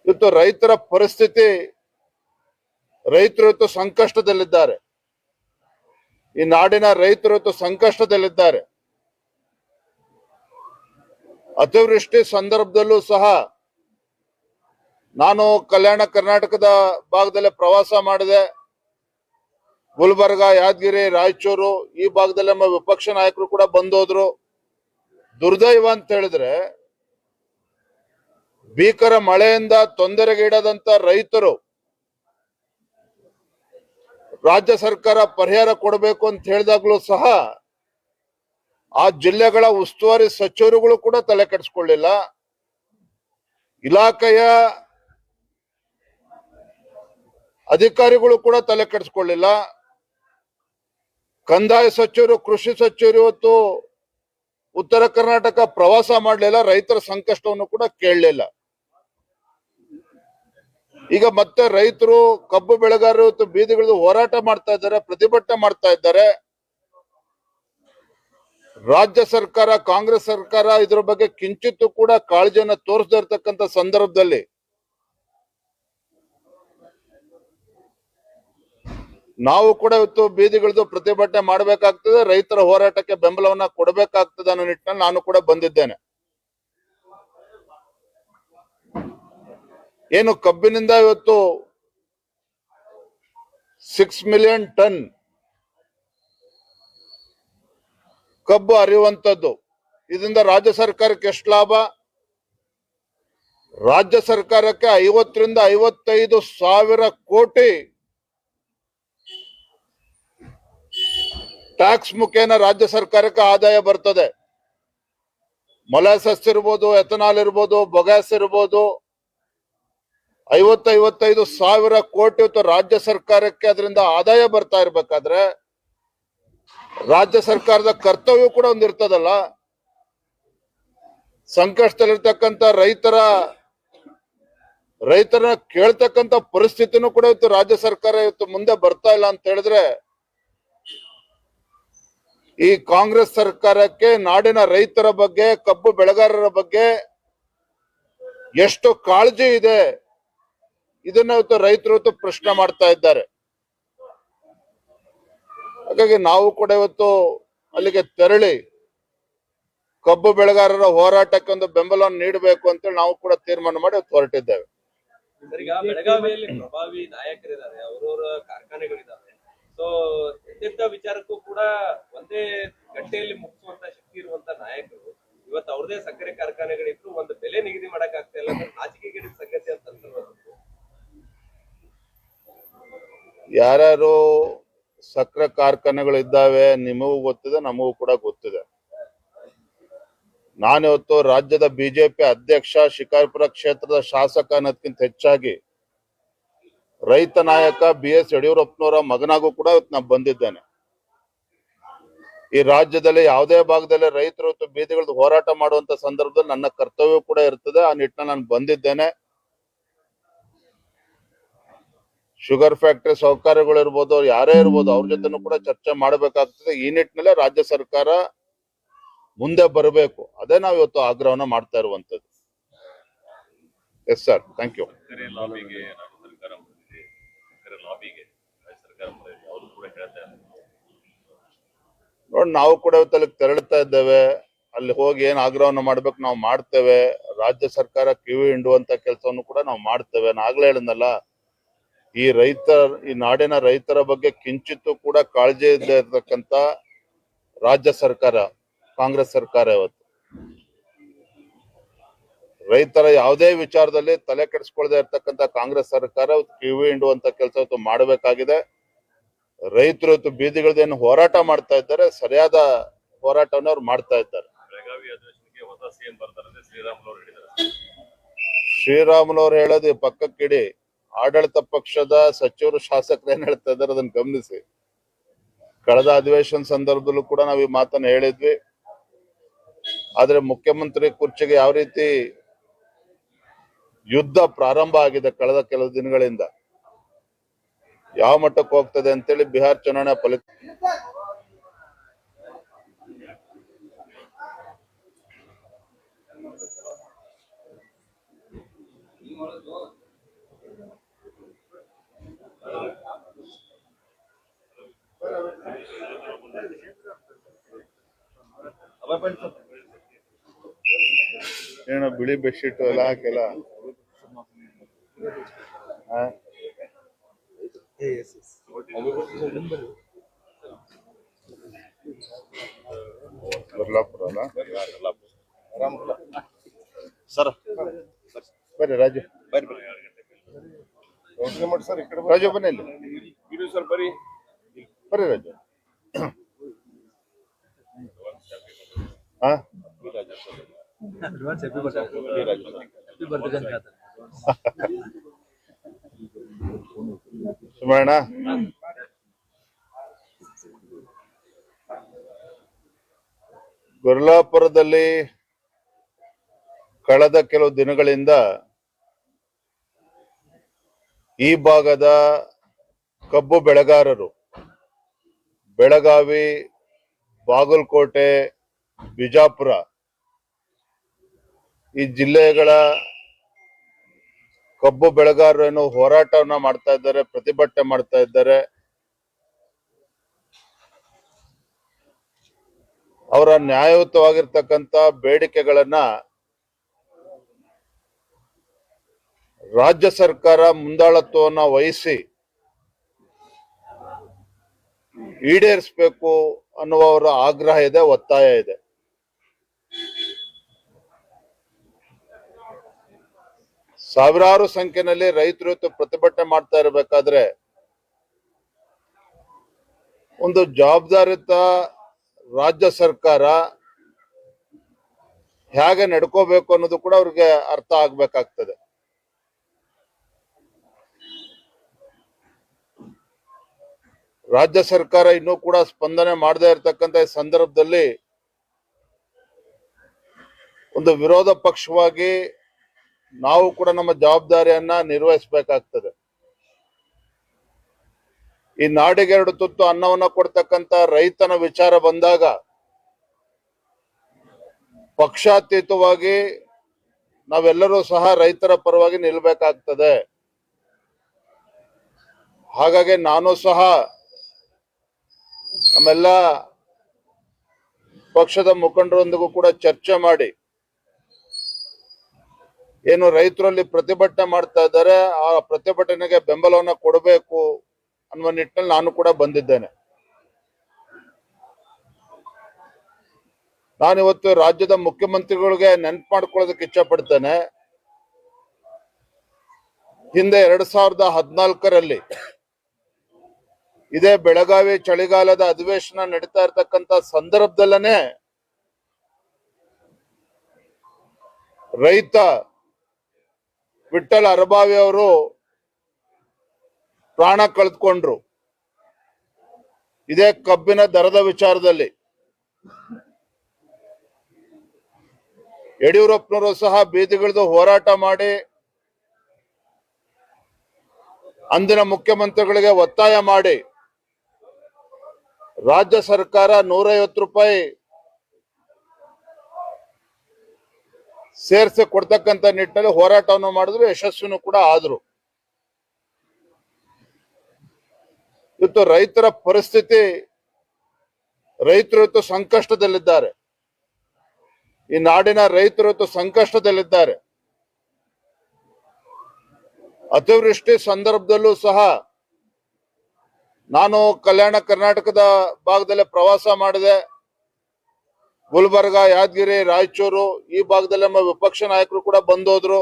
ಇವತ್ತು ರೈತರ ಪರಿಸ್ಥಿತಿ, ರೈತರು ಇವತ್ತು ಸಂಕಷ್ಟದಲ್ಲಿದ್ದಾರೆ. ಈ ನಾಡಿನ ರೈತರು ಇವತ್ತು ಸಂಕಷ್ಟದಲ್ಲಿದ್ದಾರೆ. ಅತಿವೃಷ್ಟಿ ಸಂದರ್ಭದಲ್ಲೂ ಸಹ ನಾನು ಕಲ್ಯಾಣ ಕರ್ನಾಟಕದ ಭಾಗದಲ್ಲಿ ಪ್ರವಾಸ ಮಾಡಿದೆ. ಗುಲ್ಬರ್ಗ, ಯಾದಗಿರಿ, ರಾಯಚೂರು ಈ ಭಾಗದಲ್ಲಿ ನಮ್ಮ ವಿಪಕ್ಷ ನಾಯಕರು ಕೂಡ ಬಂದೋದ್ರು. ದುರ್ದೈವ ಅಂತ ಹೇಳಿದ್ರೆ ಭೀಕರ ಮಳೆಯಿಂದ ತೊಂದರೆಗೀಡಾದಂತ ರೈತರು ರಾಜ್ಯ ಸರ್ಕಾರ ಪರಿಹಾರ ಕೊಡಬೇಕು ಅಂತ ಹೇಳಿದಾಗ್ಲೂ ಸಹ ಆ ಜಿಲ್ಲೆಗಳ ಉಸ್ತುವಾರಿ ಸಚಿವರುಗಳು ಕೂಡ ತಲೆ ಕೆಡಿಸ್ಕೊಳ್ಳಿಲ್ಲ. ಇಲಾಖೆಯ ಅಧಿಕಾರಿಗಳು ಕೂಡ ತಲೆ ಕೆಡಿಸ್ಕೊಳ್ಳಿಲ್ಲ. ಕಂದಾಯ ಸಚಿವರು, ಕೃಷಿ ಸಚಿವರು ಇವತ್ತು ಉತ್ತರ ಕರ್ನಾಟಕ ಪ್ರವಾಸ ಮಾಡಲಿಲ್ಲ, ರೈತರ ಸಂಕಷ್ಟವನ್ನು ಕೂಡ ಕೇಳಲಿಲ್ಲ. ಈಗ ಮತ್ತೆ ರೈತರು, ಕಬ್ಬು ಬೆಳೆಗಾರರು ಇವತ್ತು ಬೀದಿಗಿಳಿದು ಹೋರಾಟ ಮಾಡ್ತಾ ಇದ್ದಾರೆ, ಪ್ರತಿಭಟನೆ ಮಾಡ್ತಾ ಇದ್ದಾರೆ. ರಾಜ್ಯ ಸರ್ಕಾರ, ಕಾಂಗ್ರೆಸ್ ಸರ್ಕಾರ ಇದ್ರ ಬಗ್ಗೆ ಕಿಂಚಿತ್ತೂ ಕೂಡ ಕಾಳಜಿಯನ್ನು ತೋರಿಸದೇ ಇರತಕ್ಕಂತ ಸಂದರ್ಭದಲ್ಲಿ ನಾವು ಕೂಡ ಇವತ್ತು ಬೀದಿಗಿಳಿದು ಪ್ರತಿಭಟನೆ ಮಾಡಬೇಕಾಗ್ತದೆ, ರೈತರ ಹೋರಾಟಕ್ಕೆ ಬೆಂಬಲವನ್ನ ಕೊಡಬೇಕಾಗ್ತದೆ ಅನ್ನೋ ನಿಟ್ಟಿನಲ್ಲಿ ನಾನು ಕೂಡ ಬಂದಿದ್ದೇನೆ. ಏನು ಕಬ್ಬಿನಿಂದ ಇವತ್ತು 6 ಮಿಲಿಯನ್ ಟನ್ ಕಬ್ಬು ಹರಿಯುವಂತದ್ದು, ಇದರಿಂದ ರಾಜ್ಯ ಸರ್ಕಾರಕ್ಕೆ ಎಷ್ಟು ಲಾಭ? ರಾಜ್ಯ ಸರ್ಕಾರಕ್ಕೆ 50 ರಿಂದ 55 ಸಾವಿರ ಕೋಟಿ ಟ್ಯಾಕ್ಸ್ ಮುಖೇನ ರಾಜ್ಯ ಸರ್ಕಾರಕ್ಕೆ ಆದಾಯ ಬರ್ತದೆ. ಮೊಲಾಸಸ್ ಇರ್ಬೋದು, ಎಥನಾಲ್ ಇರ್ಬೋದು, ಬೊಗ್ಯಾಸ್ ಇರ್ಬೋದು, 50-55 ಸಾವಿರ ಕೋಟಿ ಇವತ್ತು ರಾಜ್ಯ ಸರ್ಕಾರಕ್ಕೆ ಅದರಿಂದ ಆದಾಯ ಬರ್ತಾ ಇರ್ಬೇಕಾದ್ರೆ ರಾಜ್ಯ ಸರ್ಕಾರದ ಕರ್ತವ್ಯ ಕೂಡ ಒಂದಿರ್ತದಲ್ಲ. ಸಂಕಷ್ಟದಲ್ಲಿರ್ತಕ್ಕಂಥ ರೈತರನ್ನ ಕೇಳ್ತಕ್ಕಂಥ ಪರಿಸ್ಥಿತಿನೂ ಕೂಡ ಇವತ್ತು ರಾಜ್ಯ ಸರ್ಕಾರ ಇವತ್ತು ಮುಂದೆ ಬರ್ತಾ ಇಲ್ಲ ಅಂತ ಹೇಳಿದ್ರೆ ಈ ಕಾಂಗ್ರೆಸ್ ಸರ್ಕಾರಕ್ಕೆ ನಾಡಿನ ರೈತರ ಬಗ್ಗೆ, ಕಬ್ಬು ಬೆಳೆಗಾರರ ಬಗ್ಗೆ ಎಷ್ಟು ಕಾಳಜಿ ಇದೆ ಇದನ್ನ ಇವತ್ತು ರೈತರು ಇವತ್ತು ಪ್ರಶ್ನೆ ಮಾಡ್ತಾ ಇದ್ದಾರೆ. ಹಾಗಾಗಿ ನಾವು ಕೂಡ ಇವತ್ತು ಅಲ್ಲಿಗೆ ತೆರಳಿ ಕಬ್ಬು ಬೆಳೆಗಾರರ ಹೋರಾಟಕ್ಕೆ ಒಂದು ಬೆಂಬಲವನ್ನು ನೀಡಬೇಕು ಅಂತೇಳಿ ನಾವು ಕೂಡ ತೀರ್ಮಾನ ಮಾಡಿ ಇವತ್ತು ಹೊರಟಿದ್ದೇವೆ. ಸರ್, ಈಗ ಬೆಳಗಾವಿಯಲ್ಲಿ ಪ್ರಭಾವಿ ನಾಯಕರಿದ್ದಾರೆ, ಅವರವರ ಕಾರ್ಖಾನೆಗಳಿದ್ದಾವೆ. ಸೊ ಎಂತೆಂತ ವಿಚಾರಕ್ಕೂ ಕೂಡ ಒಂದೇ ಗಂಟೆಯಲ್ಲಿ ಮುಗಿಸುವಂತ ಶಕ್ತಿ ಇರುವಂತ ನಾಯಕರು ಇವತ್ತು ಅವ್ರದೇ ಸಕ್ಕರೆ ಕಾರ್ಖಾನೆಗಳಿದ್ರು ಒಂದು ಬೆಲೆ ನಿಗದಿ ಮಾಡಕ್ ಆಗ್ತಾ ಇಲ್ಲ ಅಂದ್ರೆ ನಾಚಿಕೆಗೇಡಿನ ಸಂಗತಿ ಅಂತ ಅನ್ಸಲ್ವಾ? ಯಾರ್ಯಾರು ಸಕ್ಕರೆ ಕಾರ್ಖಾನೆಗಳು ಇದ್ದಾವೆ ನಿಮಗೂ ಗೊತ್ತಿದೆ, ನಮಗೂ ಕೂಡ ಗೊತ್ತಿದೆ. ನಾನಿವತ್ತು ರಾಜ್ಯದ ಬಿಜೆಪಿ ಅಧ್ಯಕ್ಷ, ಶಿಕಾರಿಪುರ ಕ್ಷೇತ್ರದ ಶಾಸಕ ಅನ್ನೋದಕ್ಕಿಂತ ಹೆಚ್ಚಾಗಿ ರೈತ ನಾಯಕ BS ಯಡಿಯೂರಪ್ಪನವರ ಮಗನಾಗೂ ಕೂಡ ಇವತ್ತು ನಾನು ಬಂದಿದ್ದೇನೆ. ಈ ರಾಜ್ಯದಲ್ಲಿ ಯಾವುದೇ ಭಾಗದಲ್ಲಿ ರೈತರು ಇವತ್ತು ಬೀದಿಗಳದ್ದು ಹೋರಾಟ ಮಾಡುವಂತ ಸಂದರ್ಭದಲ್ಲಿ ನನ್ನ ಕರ್ತವ್ಯ ಕೂಡ ಇರ್ತದೆ. ಆ ನಿಟ್ಟಿನಲ್ಲಿ ನಾನು ಬಂದಿದ್ದೇನೆ. ಶುಗರ್ ಫ್ಯಾಕ್ಟರಿ ಸಹಕಾರಿಗಳು ಇರ್ಬೋದು, ಯಾರೇ ಇರ್ಬೋದು, ಅವ್ರ ಜೊತೆನೂ ಕೂಡ ಚರ್ಚೆ ಮಾಡಬೇಕಾಗ್ತದೆ. ಈ ನಿಟ್ಟಿನಲ್ಲೇ ರಾಜ್ಯ ಸರ್ಕಾರ ಮುಂದೆ ಬರಬೇಕು. ಅದೇ ನಾವು ಇವತ್ತು ಆಗ್ರಹವನ್ನ ಮಾಡ್ತಾ ಇರುವಂತದ್ದು. Yes sir, thank you. ಸಕ್ಕರೆ ಲಾಬಿಗೆ ರಾಜ್ಯ ಸರ್ಕಾರ ಬಂದಿದೆ. ಸಕ್ಕರೆ ಲಾಬಿಗೆ ರಾಜ್ಯ ಸರ್ಕಾರ ಬಂದಿದೆ. ಅವರು ಕೂಡ ಹೇಳ್ತಾ ಇದ್ದಾರೆ. ನೋಡಿ, ನಾವು ಕೂಡ ಇವತ್ತು ಅಲ್ಲಿಗೆ ತೆರಳುತ್ತಾ ಇದ್ದೇವೆ. ಅಲ್ಲಿ ಹೋಗಿ ಏನ್ ಆಗ್ರಹವನ್ನ ಮಾಡ್ಬೇಕು ನಾವು ಮಾಡ್ತೇವೆ. ರಾಜ್ಯ ಸರ್ಕಾರ ಕಿವಿ ಹಿಂಡುವಂತ ಕೆಲಸವನ್ನು ಕೂಡ ನಾವು ಮಾಡ್ತೇವೆ. ನಾನು ಆಗ್ಲೇ ಹೇಳಿದ್ನಲ್ಲ, ಈ ನಾಡಿನ ರೈತರ ಬಗ್ಗೆ ಕಿಂಚಿತ್ತೂ ಕೂಡ ಕಾಳಜಿ ಇಲ್ಲದೆ ಇರತಕ್ಕಂತ ರಾಜ್ಯ ಸರ್ಕಾರ, ಕಾಂಗ್ರೆಸ್ ಸರ್ಕಾರ ಇವತ್ತು ರೈತರ ಯಾವುದೇ ವಿಚಾರದಲ್ಲಿ ತಲೆ ಕೆಡಿಸ್ಕೊಳ್ಳದೆ ಇರ್ತಕ್ಕಂಥ ಕಾಂಗ್ರೆಸ್ ಸರ್ಕಾರ ಕಿವಿ ಹಿಂಡುವಂತ ಕೆಲಸ ಇವತ್ತು ಮಾಡಬೇಕಾಗಿದೆ. ರೈತರು ಇವತ್ತು ಬೀದಿಗಳದೇನು ಹೋರಾಟ ಮಾಡ್ತಾ ಇದ್ದಾರೆ, ಸರಿಯಾದ ಹೋರಾಟವನ್ನು ಅವ್ರು ಮಾಡ್ತಾ ಇದ್ದಾರೆ. ಬೆಳಗಾವಿ ಅಧಿವೇಶನಕ್ಕೆ ಹೊಸ CM ಬರ್ತಾರೆ ಶ್ರೀರಾಮುಲು ಅವರು ಹೇಳಿದ್ದಾರೆ. ಶ್ರೀರಾಮುಲು ಅವ್ರು ಹೇಳೋದು ಪಕ್ಕಕ್ಕಿಡಿ. ಆಡಳಿತ ಪಕ್ಷದ ಸಚಿವರು, ಶಾಸಕರು ಏನ್ ಹೇಳ್ತಾ ಇದ್ದಾರೆ ಅದನ್ನ ಗಮನಿಸಿ. ಕಳೆದ ಅಧಿವೇಶನ ಸಂದರ್ಭದಲ್ಲೂ ಕೂಡ ನಾವು ಈ ಮಾತನ್ನ ಹೇಳಿದ್ವಿ. ಆದ್ರೆ ಮುಖ್ಯಮಂತ್ರಿ ಕುರ್ಚಿಗೆ ಯಾವ ರೀತಿ ಯುದ್ಧ ಪ್ರಾರಂಭ ಆಗಿದೆ ಕಳೆದ ಕೆಲವು ದಿನಗಳಿಂದ, ಯಾವ ಮಟ್ಟಕ್ಕೆ ಹೋಗ್ತದೆ ಅಂತೇಳಿ ಬಿಹಾರ ಚುನಾವಣೆ ಫಲಿತಾಂಶ ಏನೋ ಬಿಳಿ ಬೆಡ್ಶೀಟ್ ಎಲ್ಲ ಹಾಕೆಲ್ಲ ಬರ್ಲಾಪುರ ಅಲ್ಲ ಸರ್, ಬರ್ರಿ ರಾಜು, ರಾಜು ಬನ್ನಿ ಇಲ್ಲಿ. ಬರ್ರಿ ರಾಜು. ಹಾ, ಸುಮಣ್ಣ, ಗುರ್ಲಾಪುರದಲ್ಲಿ ಕಳೆದ ಕೆಲವು ದಿನಗಳಿಂದ ಈ ಭಾಗದ ಕಬ್ಬು ಬೆಳೆಗಾರರು ಬೆಳಗಾವಿ, ಬಾಗಲಕೋಟೆ, ಬಿಜಾಪುರ ಈ ಜಿಲ್ಲೆಗಳ ಕಬ್ಬು ಬೆಳೆಗಾರರು ಏನೋ ಹೋರಾಟವನ್ನ ಮಾಡ್ತಾ ಇದ್ದಾರೆ, ಪ್ರತಿಭಟನೆ ಮಾಡ್ತಾ ಇದ್ದಾರೆ. ಅವರ ನ್ಯಾಯಯುತವಾಗಿರ್ತಕ್ಕಂಥ ಬೇಡಿಕೆಗಳನ್ನ ರಾಜ್ಯ ಸರ್ಕಾರ ಮುಂದಾಳತ್ವವನ್ನ ವಹಿಸಿ ಈಡೇರಿಸಬೇಕು ಅನ್ನುವ ಅವರ ಆಗ್ರಹ ಇದೆ, ಒತ್ತಾಯ ಇದೆ. ಸಾವಿರಾರು ಸಂಖ್ಯೆಯಲ್ಲಿ ರೈತರು ಇವತ್ತು ಪ್ರತಿಭಟನೆ ಮಾಡ್ತಾ ಇರಬೇಕಾದ್ರೆ ಒಂದು ಜವಾಬ್ದಾರಿಯುತ ರಾಜ್ಯ ಸರ್ಕಾರ ಹೇಗೆ ನಡ್ಕೋಬೇಕು ಅನ್ನೋದು ಕೂಡ ಅವ್ರಿಗೆ ಅರ್ಥ ಆಗ್ಬೇಕಾಗ್ತದೆ. ರಾಜ್ಯ ಸರ್ಕಾರ ಇನ್ನೂ ಕೂಡ ಸ್ಪಂದನೆ ಮಾಡದೇ ಇರತಕ್ಕಂತ ಈ ಸಂದರ್ಭದಲ್ಲಿ ಒಂದು ವಿರೋಧ ಪಕ್ಷವಾಗಿ ನಾವು ಕೂಡ ನಮ್ಮ ಜವಾಬ್ದಾರಿಯನ್ನ ನಿರ್ವಹಿಸಬೇಕಾಗ್ತದೆ. ಈ ನಾಡಿಗೆ 2 ತುತ್ತು ಅನ್ನವನ್ನ ಕೊಡ್ತಕ್ಕಂತ ರೈತನ ವಿಚಾರ ಬಂದಾಗ ಪಕ್ಷಾತೀತವಾಗಿ ನಾವೆಲ್ಲರೂ ಸಹ ರೈತರ ಪರವಾಗಿ ನಿಲ್ಬೇಕಾಗ್ತದೆ. ಹಾಗಾಗಿ ನಾನು ಸಹ ನಮ್ಮೆಲ್ಲ ಪಕ್ಷದ ಮುಖಂಡರೊಂದಿಗೂ ಕೂಡ ಚರ್ಚೆ ಮಾಡಿ ಏನು ರೈತರಲ್ಲಿ ಪ್ರತಿಭಟನೆ ಮಾಡ್ತಾ ಇದ್ದಾರೆ ಆ ಪ್ರತಿಭಟನೆಗೆ ಬೆಂಬಲವನ್ನ ಕೊಡಬೇಕು ಅನ್ನುವ ನಿಟ್ಟಿನಲ್ಲಿ ನಾನು ಕೂಡ ಬಂದಿದ್ದೇನೆ. ನಾನಿವತ್ತು ರಾಜ್ಯದ ಮುಖ್ಯಮಂತ್ರಿಗಳಿಗೆ ನೆನಪು ಮಾಡ್ಕೊಳ್ಳೋದಕ್ಕೆ ಇಚ್ಛೆ ಪಡ್ತೇನೆ. ಹಿಂದೆ 2014ರಲ್ಲಿ ಇದೇ ಬೆಳಗಾವಿ ಚಳಿಗಾಲದ ಅಧಿವೇಶನ ನಡೀತಾ ಇರತಕ್ಕಂತ ಸಂದರ್ಭದಲ್ಲೇ ರೈತ ವಿಠ್ಠಲ್ ಅರಬಾವಿ ಅವರು ಪ್ರಾಣ ಕಳೆದುಕೊಂಡ್ರು. ಇದೇ ಕಬ್ಬಿನ ದರದ ವಿಚಾರದಲ್ಲಿ ಯಡಿಯೂರಪ್ಪನವರು ಸಹ ಬೀದಿಗಿಳಿದು ಹೋರಾಟ ಮಾಡಿ ಅಂದಿನ ಮುಖ್ಯಮಂತ್ರಿಗಳಿಗೆ ಒತ್ತಾಯ ಮಾಡಿ ರಾಜ್ಯ ಸರ್ಕಾರ 150 ರೂಪಾಯಿ ಸೇರಿಸಿ ಕೊಡ್ತಕ್ಕಂಥ ನಿಟ್ಟಿನಲ್ಲಿ ಹೋರಾಟವನ್ನು ಮಾಡಿದ್ರು, ಯಶಸ್ವಿನೂ ಕೂಡ ಆದ್ರು. ಇವತ್ತು ರೈತರ ಪರಿಸ್ಥಿತಿ, ರೈತರು ಇವತ್ತು ಸಂಕಷ್ಟದಲ್ಲಿದ್ದಾರೆ. ಈ ನಾಡಿನ ರೈತರು ಇವತ್ತು ಸಂಕಷ್ಟದಲ್ಲಿದ್ದಾರೆ. ಅತಿವೃಷ್ಟಿ ಸಂದರ್ಭದಲ್ಲೂ ಸಹ ನಾನು ಕಲ್ಯಾಣ ಕರ್ನಾಟಕದ ಭಾಗದಲ್ಲಿ ಪ್ರವಾಸ ಮಾಡಿದೆ. ಗುಲ್ಬರ್ಗ, ಯಾದಗಿರಿ, ರಾಯಚೂರು ಈ ಭಾಗದಲ್ಲಿ ನಮ್ಮ ವಿಪಕ್ಷ ನಾಯಕರು ಕೂಡ ಬಂದೋದ್ರು.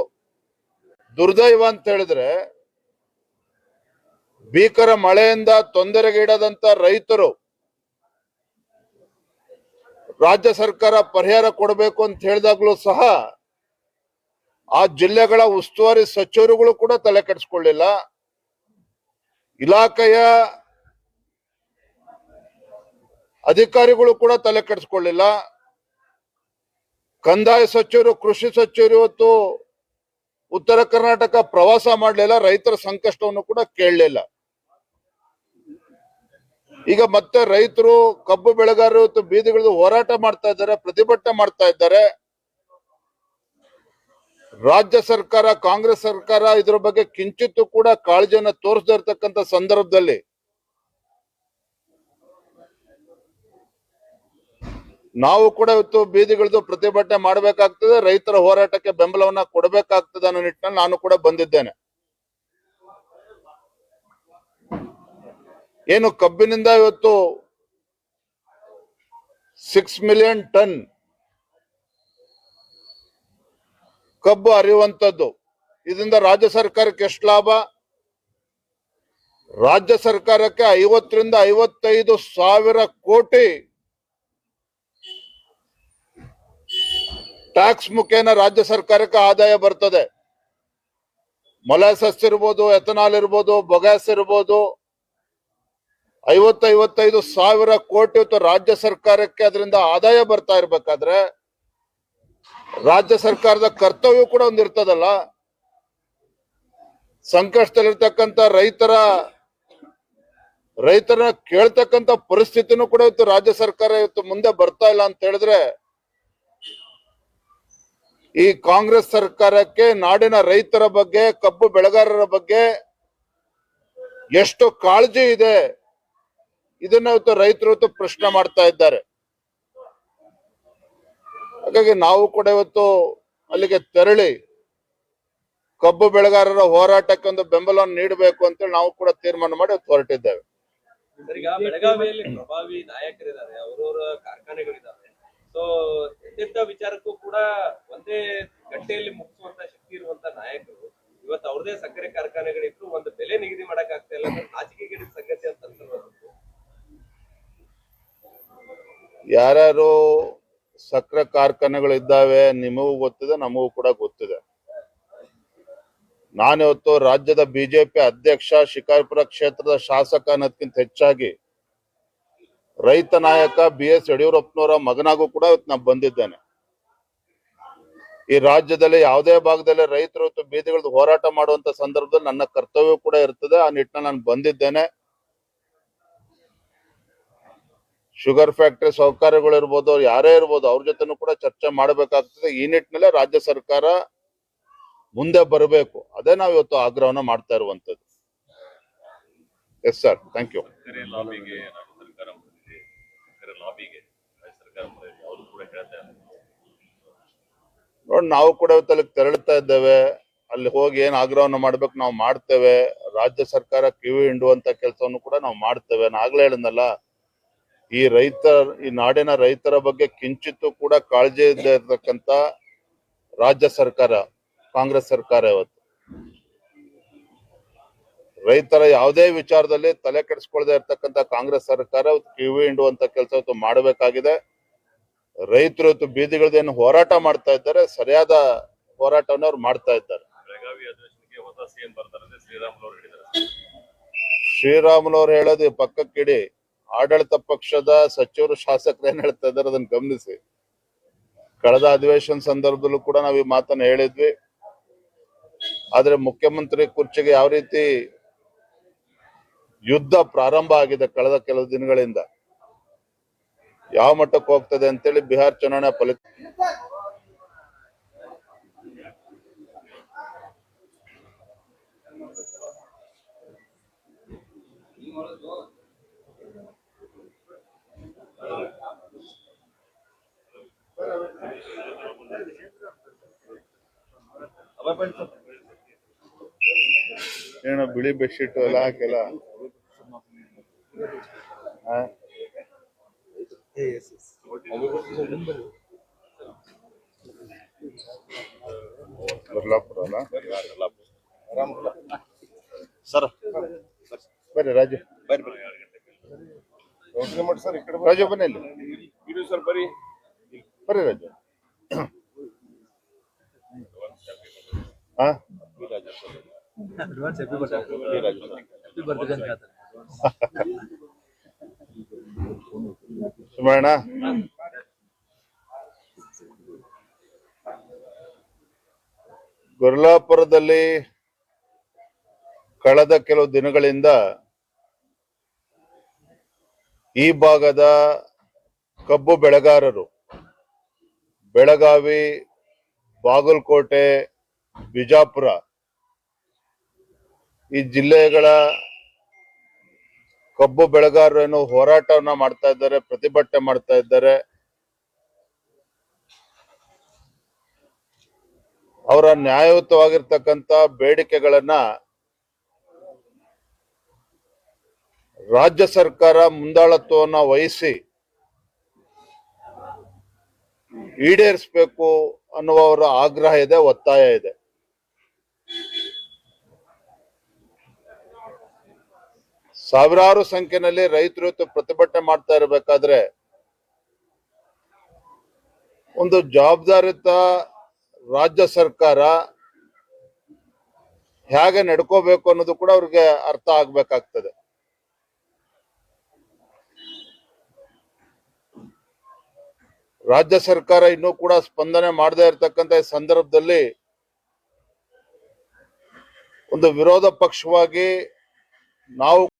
ದುರ್ದೈವ ಅಂತ ಹೇಳಿದ್ರೆ ಭೀಕರ ಮಳೆಯಿಂದ ತೊಂದರೆಗೀಡಾದಂತ ರೈತರು ರಾಜ್ಯ ಸರ್ಕಾರ ಪರಿಹಾರ ಕೊಡಬೇಕು ಅಂತ ಹೇಳಿದಾಗ್ಲೂ ಸಹ ಆ ಜಿಲ್ಲೆಗಳ ಉಸ್ತುವಾರಿ ಸಚಿವರುಗಳು ಕೂಡ ತಲೆ ಕೆಡಿಸ್ಕೊಳ್ಳಿಲ್ಲ. ಇಲಾಖೆಯ ಅಧಿಕಾರಿಗಳು ಕೂಡ ತಲೆ ಕೆಡಿಸ್ಕೊಳ್ಳಿಲ್ಲ. ಕಂದಾಯ ಸಚಿವರು, ಕೃಷಿ ಸಚಿವರು ಇವತ್ತು ಉತ್ತರ ಕರ್ನಾಟಕ ಪ್ರವಾಸ ಮಾಡಲಿಲ್ಲ, ರೈತರ ಸಂಕಷ್ಟವನ್ನು ಕೂಡ ಕೇಳಲಿಲ್ಲ. ಈಗ ಮತ್ತೆ ರೈತರು, ಕಬ್ಬು ಬೆಳೆಗಾರರು ಇವತ್ತು ಬೀದಿಗಿಳಿದು ಹೋರಾಟ ಮಾಡ್ತಾ ಇದ್ದಾರೆ, ಪ್ರತಿಭಟನೆ ಮಾಡ್ತಾ ಇದ್ದಾರೆ. ರಾಜ್ಯ ಸರ್ಕಾರ, ಕಾಂಗ್ರೆಸ್ ಸರ್ಕಾರ ಇದ್ರ ಬಗ್ಗೆ ಕಿಂಚಿತ್ತೂ ಕೂಡ ಕಾಳಜಿಯನ್ನು ತೋರಿಸದೇ ಇರತಕ್ಕಂತ ಸಂದರ್ಭದಲ್ಲಿ ನಾವು ಕೂಡ ಇವತ್ತು ಬೀದಿಗಿಳಿದು ಪ್ರತಿಭಟನೆ ಮಾಡಬೇಕಾಗ್ತದೆ, ರೈತರ ಹೋರಾಟಕ್ಕೆ ಬೆಂಬಲವನ್ನ ಕೊಡಬೇಕಾಗ್ತದೆ ಅನ್ನೋ ನಿಟ್ಟಿನಲ್ಲಿ ನಾನು ಕೂಡ ಬಂದಿದ್ದೇನೆ. ಏನು ಕಬ್ಬಿನಿಂದ ಇವತ್ತು 6 ಮಿಲಿಯನ್ ಟನ್ ಕಬ್ಬು ಹರಿಯುವಂತದ್ದು, ಇದರಿಂದ ರಾಜ್ಯ ಸರ್ಕಾರಕ್ಕೆ ಎಷ್ಟು ಲಾಭ? ರಾಜ್ಯ ಸರ್ಕಾರಕ್ಕೆ 50 ರಿಂದ 55 ಸಾವಿರ ಕೋಟಿ ಟ್ಯಾಕ್ಸ್ ಮುಖೇನ ರಾಜ್ಯ ಸರ್ಕಾರಕ್ಕೆ ಆದಾಯ ಬರ್ತದೆ. ಮೊಲಾಸಸ್ ಇರ್ಬೋದು, ಎಥನಾಲ್ ಇರ್ಬೋದು, ಬೊಗ್ಯಾಸ್ ಇರ್ಬೋದು, 50-55 ಸಾವಿರ ಕೋಟಿ ಇವತ್ತು ರಾಜ್ಯ ಸರ್ಕಾರಕ್ಕೆ ಅದರಿಂದ ಆದಾಯ ಬರ್ತಾ ಇರ್ಬೇಕಾದ್ರೆ ರಾಜ್ಯ ಸರ್ಕಾರದ ಕರ್ತವ್ಯ ಕೂಡ ಒಂದಿರ್ತದಲ್ಲ. ಸಂಕಷ್ಟದಲ್ಲಿರ್ತಕ್ಕಂಥ ರೈತರನ್ನ ಕೇಳ್ತಕ್ಕಂಥ ಪರಿಸ್ಥಿತಿನೂ ಕೂಡ ಇವತ್ತು ರಾಜ್ಯ ಸರ್ಕಾರ ಇವತ್ತು ಮುಂದೆ ಬರ್ತಾ ಇಲ್ಲ ಅಂತ ಹೇಳಿದ್ರೆ ಈ ಕಾಂಗ್ರೆಸ್ ಸರ್ಕಾರಕ್ಕೆ ನಾಡಿನ ರೈತರ ಬಗ್ಗೆ, ಕಬ್ಬು ಬೆಳೆಗಾರರ ಬಗ್ಗೆ ಎಷ್ಟು ಕಾಳಜಿ ಇದೆ ಇದನ್ನ ಇವತ್ತು ರೈತರು ಇವತ್ತು ಪ್ರಶ್ನೆ ಮಾಡ್ತಾ ಇದ್ದಾರೆ. ಹಾಗಾಗಿ ನಾವು ಕೂಡ ಇವತ್ತು ಅಲ್ಲಿಗೆ ತೆರಳಿ ಕಬ್ಬು ಬೆಳೆಗಾರರ ಹೋರಾಟಕ್ಕೆ ಒಂದು ಬೆಂಬಲವನ್ನು ನೀಡಬೇಕು ಅಂತೇಳಿ ನಾವು ಕೂಡ ತೀರ್ಮಾನ ಮಾಡಿ ಹೊರಟಿದ್ದೇವೆ. ಈಗ ಬೆಳಗಾವಿಯಲ್ಲಿ ಪ್ರಭಾವಿ ನಾಯಕರಿದ್ದಾರೆ, ಅವರವರ ಕಾರ್ಖಾನೆಗಳಿದ್ದಾವೆ. ಸೊ ಎಂತೆಂತ ವಿಚಾರಕ್ಕೂ ಕೂಡ ಒಂದೇ ಗಂಟೆಯಲ್ಲಿ ಮುಗಿಸುವಂತ ಶಕ್ತಿ ಇರುವಂತ ನಾಯಕರು ಇವತ್ತು ಅವ್ರದೇ ಸಕ್ಕರೆ ಕಾರ್ಖಾನೆಗಳಿದ್ರು ಒಂದು ಬೆಲೆ ನಿಗದಿ ಮಾಡಕ್ ಆಗ್ತಾ ಇಲ್ಲ, ನಾಚಿಕೆಗೇಡಿನ ಸಂಗತಿ ಅಂತ ಅನ್ಸಲ್ವಾ? ಯಾರ್ಯಾರು ಸಕ್ಕರೆ ಕಾರ್ಖಾನೆಗಳು ಇದ್ದಾವೆ ನಿಮಗೂ ಗೊತ್ತಿದೆ, ನಮಗೂ ಕೂಡ ಗೊತ್ತಿದೆ. ನಾನಿವತ್ತು ರಾಜ್ಯದ ಬಿಜೆಪಿ ಅಧ್ಯಕ್ಷ, ಶಿಕಾರಿಪುರ ಕ್ಷೇತ್ರದ ಶಾಸಕ ಅನ್ನೋದಕ್ಕಿಂತ ಹೆಚ್ಚಾಗಿ ರೈತ ನಾಯಕ BS ಯಡಿಯೂರಪ್ಪನವರ ಮಗನಾಗೂ ಕೂಡ ಇವತ್ತು ನಾನು ಬಂದಿದ್ದೇನೆ. ಈ ರಾಜ್ಯದಲ್ಲಿ ಯಾವುದೇ ಭಾಗದಲ್ಲಿ ರೈತರು ಇವತ್ತು ಬೀದಿಗಿಳಿದು ಹೋರಾಟ ಮಾಡುವಂತ ಸಂದರ್ಭದಲ್ಲಿ ನನ್ನ ಕರ್ತವ್ಯ ಕೂಡ ಇರ್ತದೆ. ಆ ನಿಟ್ಟಿನಲ್ಲಿ ನಾನು ಬಂದಿದ್ದೇನೆ. ಶುಗರ್ ಫ್ಯಾಕ್ಟರಿ ಸಹಕಾರಿಗಳು ಇರ್ಬೋದು, ಯಾರೇ ಇರ್ಬೋದು, ಅವ್ರ ಜೊತೆನೂ ಕೂಡ ಚರ್ಚೆ ಮಾಡಬೇಕಾಗ್ತದೆ. ಈ ನಿಟ್ಟಿನಲ್ಲೇ ರಾಜ್ಯ ಸರ್ಕಾರ ಮುಂದೆ ಬರಬೇಕು. ಅದೇ ನಾವು ಇವತ್ತು ಆಗ್ರಹವನ್ನ ಮಾಡ್ತಾ ಇರುವಂತದ್ದು. Yes sir, thank you. ಸಕ್ಕರೆ ಲಾಬಿಗೆ ರಾಜ್ಯ ಸರ್ಕಾರ ಲಾಬಿಗೆ ರಾಜ್ಯ ಸರ್ಕಾರ ಅವರು ಕೂಡ ಹೇಳ್ತಾ ಇದ್ದಾರೆ. ನೋಡಿ, ನಾವು ಕೂಡ ಇವತ್ತು ಅಲ್ಲಿಗೆ ತೆರಳುತ್ತಾ ಇದ್ದೇವೆ. ಅಲ್ಲಿ ಹೋಗಿ ಏನ್ ಆಗ್ರಹವನ್ನು ಮಾಡ್ಬೇಕು ನಾವು ಮಾಡ್ತೇವೆ. ರಾಜ್ಯ ಸರ್ಕಾರ ಕಿವಿ ಹಿಂಡುವಂತ ಕೆಲಸವನ್ನು ಕೂಡ ನಾವು ಮಾಡ್ತೇವೆ. ನಾನು ಆಗ್ಲೇ ಹೇಳಿದ್ನಲ್ಲ, ಈ ನಾಡಿನ ರೈತರ ಬಗ್ಗೆ ಕಿಂಚಿತ್ತೂ ಕೂಡ ಕಾಳಜಿ ಇಲ್ಲದೆ ಇರತಕ್ಕಂತ ರಾಜ್ಯ ಸರ್ಕಾರ, ಕಾಂಗ್ರೆಸ್ ಸರ್ಕಾರ ಇವತ್ತು ರೈತರ ಯಾವುದೇ ವಿಚಾರದಲ್ಲಿ ತಲೆ ಕೆಡಿಸ್ಕೊಳ್ದೆ ಇರ್ತಕ್ಕಂಥ ಕಾಂಗ್ರೆಸ್ ಸರ್ಕಾರ ಕಿವಿ ಹಿಂಡುವಂತ ಕೆಲಸ ಇವತ್ತು ಮಾಡಬೇಕಾಗಿದೆ. ರೈತರು ಇವತ್ತು ಬೀದಿಗಳದೇನು ಹೋರಾಟ ಮಾಡ್ತಾ ಇದ್ದಾರೆ, ಸರಿಯಾದ ಹೋರಾಟವನ್ನು ಅವ್ರು ಮಾಡ್ತಾ ಇದ್ದಾರೆ. ಬೆಳಗಾವಿ ಅಧಿವೇಶನಕ್ಕೆ ಹೊಸ ಸಿಎಂ ಬರ್ತಾರೆ ಅಂತ ಶ್ರೀರಾಮುಲು ಅವರು ಹೇಳಿದ್ದಾರೆ. ಶ್ರೀರಾಮುಲು ಅವ್ರು ಹೇಳೋದು ಪಕ್ಕಕ್ಕಿಡಿ. ಆಡಳಿತ ಪಕ್ಷದ ಸಚಿವರು, ಶಾಸಕರು ಏನ್ ಹೇಳ್ತಾ ಇದ್ದಾರೆ ಅದನ್ನ ಗಮನಿಸಿ. ಕಳೆದ ಅಧಿವೇಶನ ಸಂದರ್ಭದಲ್ಲೂ ಕೂಡ ನಾವು ಈ ಮಾತನ್ನ ಹೇಳಿದ್ವಿ. ಆದ್ರೆ ಮುಖ್ಯಮಂತ್ರಿ ಕುರ್ಚಿಗೆ ಯಾವ ರೀತಿ ಯುದ್ಧ ಪ್ರಾರಂಭ ಆಗಿದೆ ಕಳೆದ ಕೆಲವು ದಿನಗಳಿಂದ, ಯಾವ ಮಟ್ಟಕ್ಕೆ ಹೋಗ್ತದೆ ಅಂತೇಳಿ ಬಿಹಾರ ಚುನಾವಣೆ ಫಲಿತಾಂಶ ಏನೋ ಬಿಳಿ ಬೆಡ್ಶೀಟ್ ಎಲ್ಲ ಹಾಕಿಲ್ಲ. ಬರ್ಲಾಪುರ ಅಲ್ಲ ಸರ್ ಬರ್ರಿ ರಾಜು, ರಾಜು ಬನ್ನಿ ಇಲ್ಲಿ. ಸರ್ ಬರೀ ಬರ್ರಿ ರಾಜು. ಹಾ ಸುಮಣ್ಣ, ಗುರ್ಲಾಪುರದಲ್ಲಿ ಕಳೆದ ಕೆಲವು ದಿನಗಳಿಂದ ಈ ಭಾಗದ ಕಬ್ಬು ಬೆಳೆಗಾರರು ಬೆಳಗಾವಿ, ಬಾಗಲಕೋಟೆ, ಬಿಜಾಪುರ ಈ ಜಿಲ್ಲೆಗಳ ಕಬ್ಬು ಬೆಳೆಗಾರರು ಏನೋ ಹೋರಾಟವನ್ನ ಮಾಡ್ತಾ ಇದ್ದಾರೆ, ಪ್ರತಿಭಟನೆ ಮಾಡ್ತಾ ಇದ್ದಾರೆ. ಅವರ ನ್ಯಾಯಯುತವಾಗಿರ್ತಕ್ಕಂಥ ಬೇಡಿಕೆಗಳನ್ನ ರಾಜ್ಯ ಸರ್ಕಾರ ಮುಂದಾಳತ್ವವನ್ನ ವಹಿಸಿ ಈಡೇರಿಸಬೇಕು ಅನ್ನುವ ಅವರ ಆಗ್ರಹ ಇದೆ, ಒತ್ತಾಯ ಇದೆ. ಸಾವಿರಾರು ಸಂಖ್ಯೆಯಲ್ಲಿ ರೈತರು ಇವತ್ತು ಪ್ರತಿಭಟನೆ ಮಾಡ್ತಾ ಇರಬೇಕಾದ್ರೆ ಒಂದು ಜವಾಬ್ದಾರಿಯುತ ರಾಜ್ಯ ಸರ್ಕಾರ ಹೇಗೆ ನಡ್ಕೋಬೇಕು ಅನ್ನೋದು ಕೂಡ ಅವ್ರಿಗೆ ಅರ್ಥ ಆಗ್ಬೇಕಾಗ್ತದೆ. ರಾಜ್ಯ ಸರ್ಕಾರ ಇನ್ನೂ ಕೂಡ ಸ್ಪಂದನೆ ಮಾಡದೇ ಇರತಕ್ಕಂತ ಈ ಸಂದರ್ಭದಲ್ಲಿ ಒಂದು ವಿರೋಧ ಪಕ್ಷವಾಗಿ ನಾವು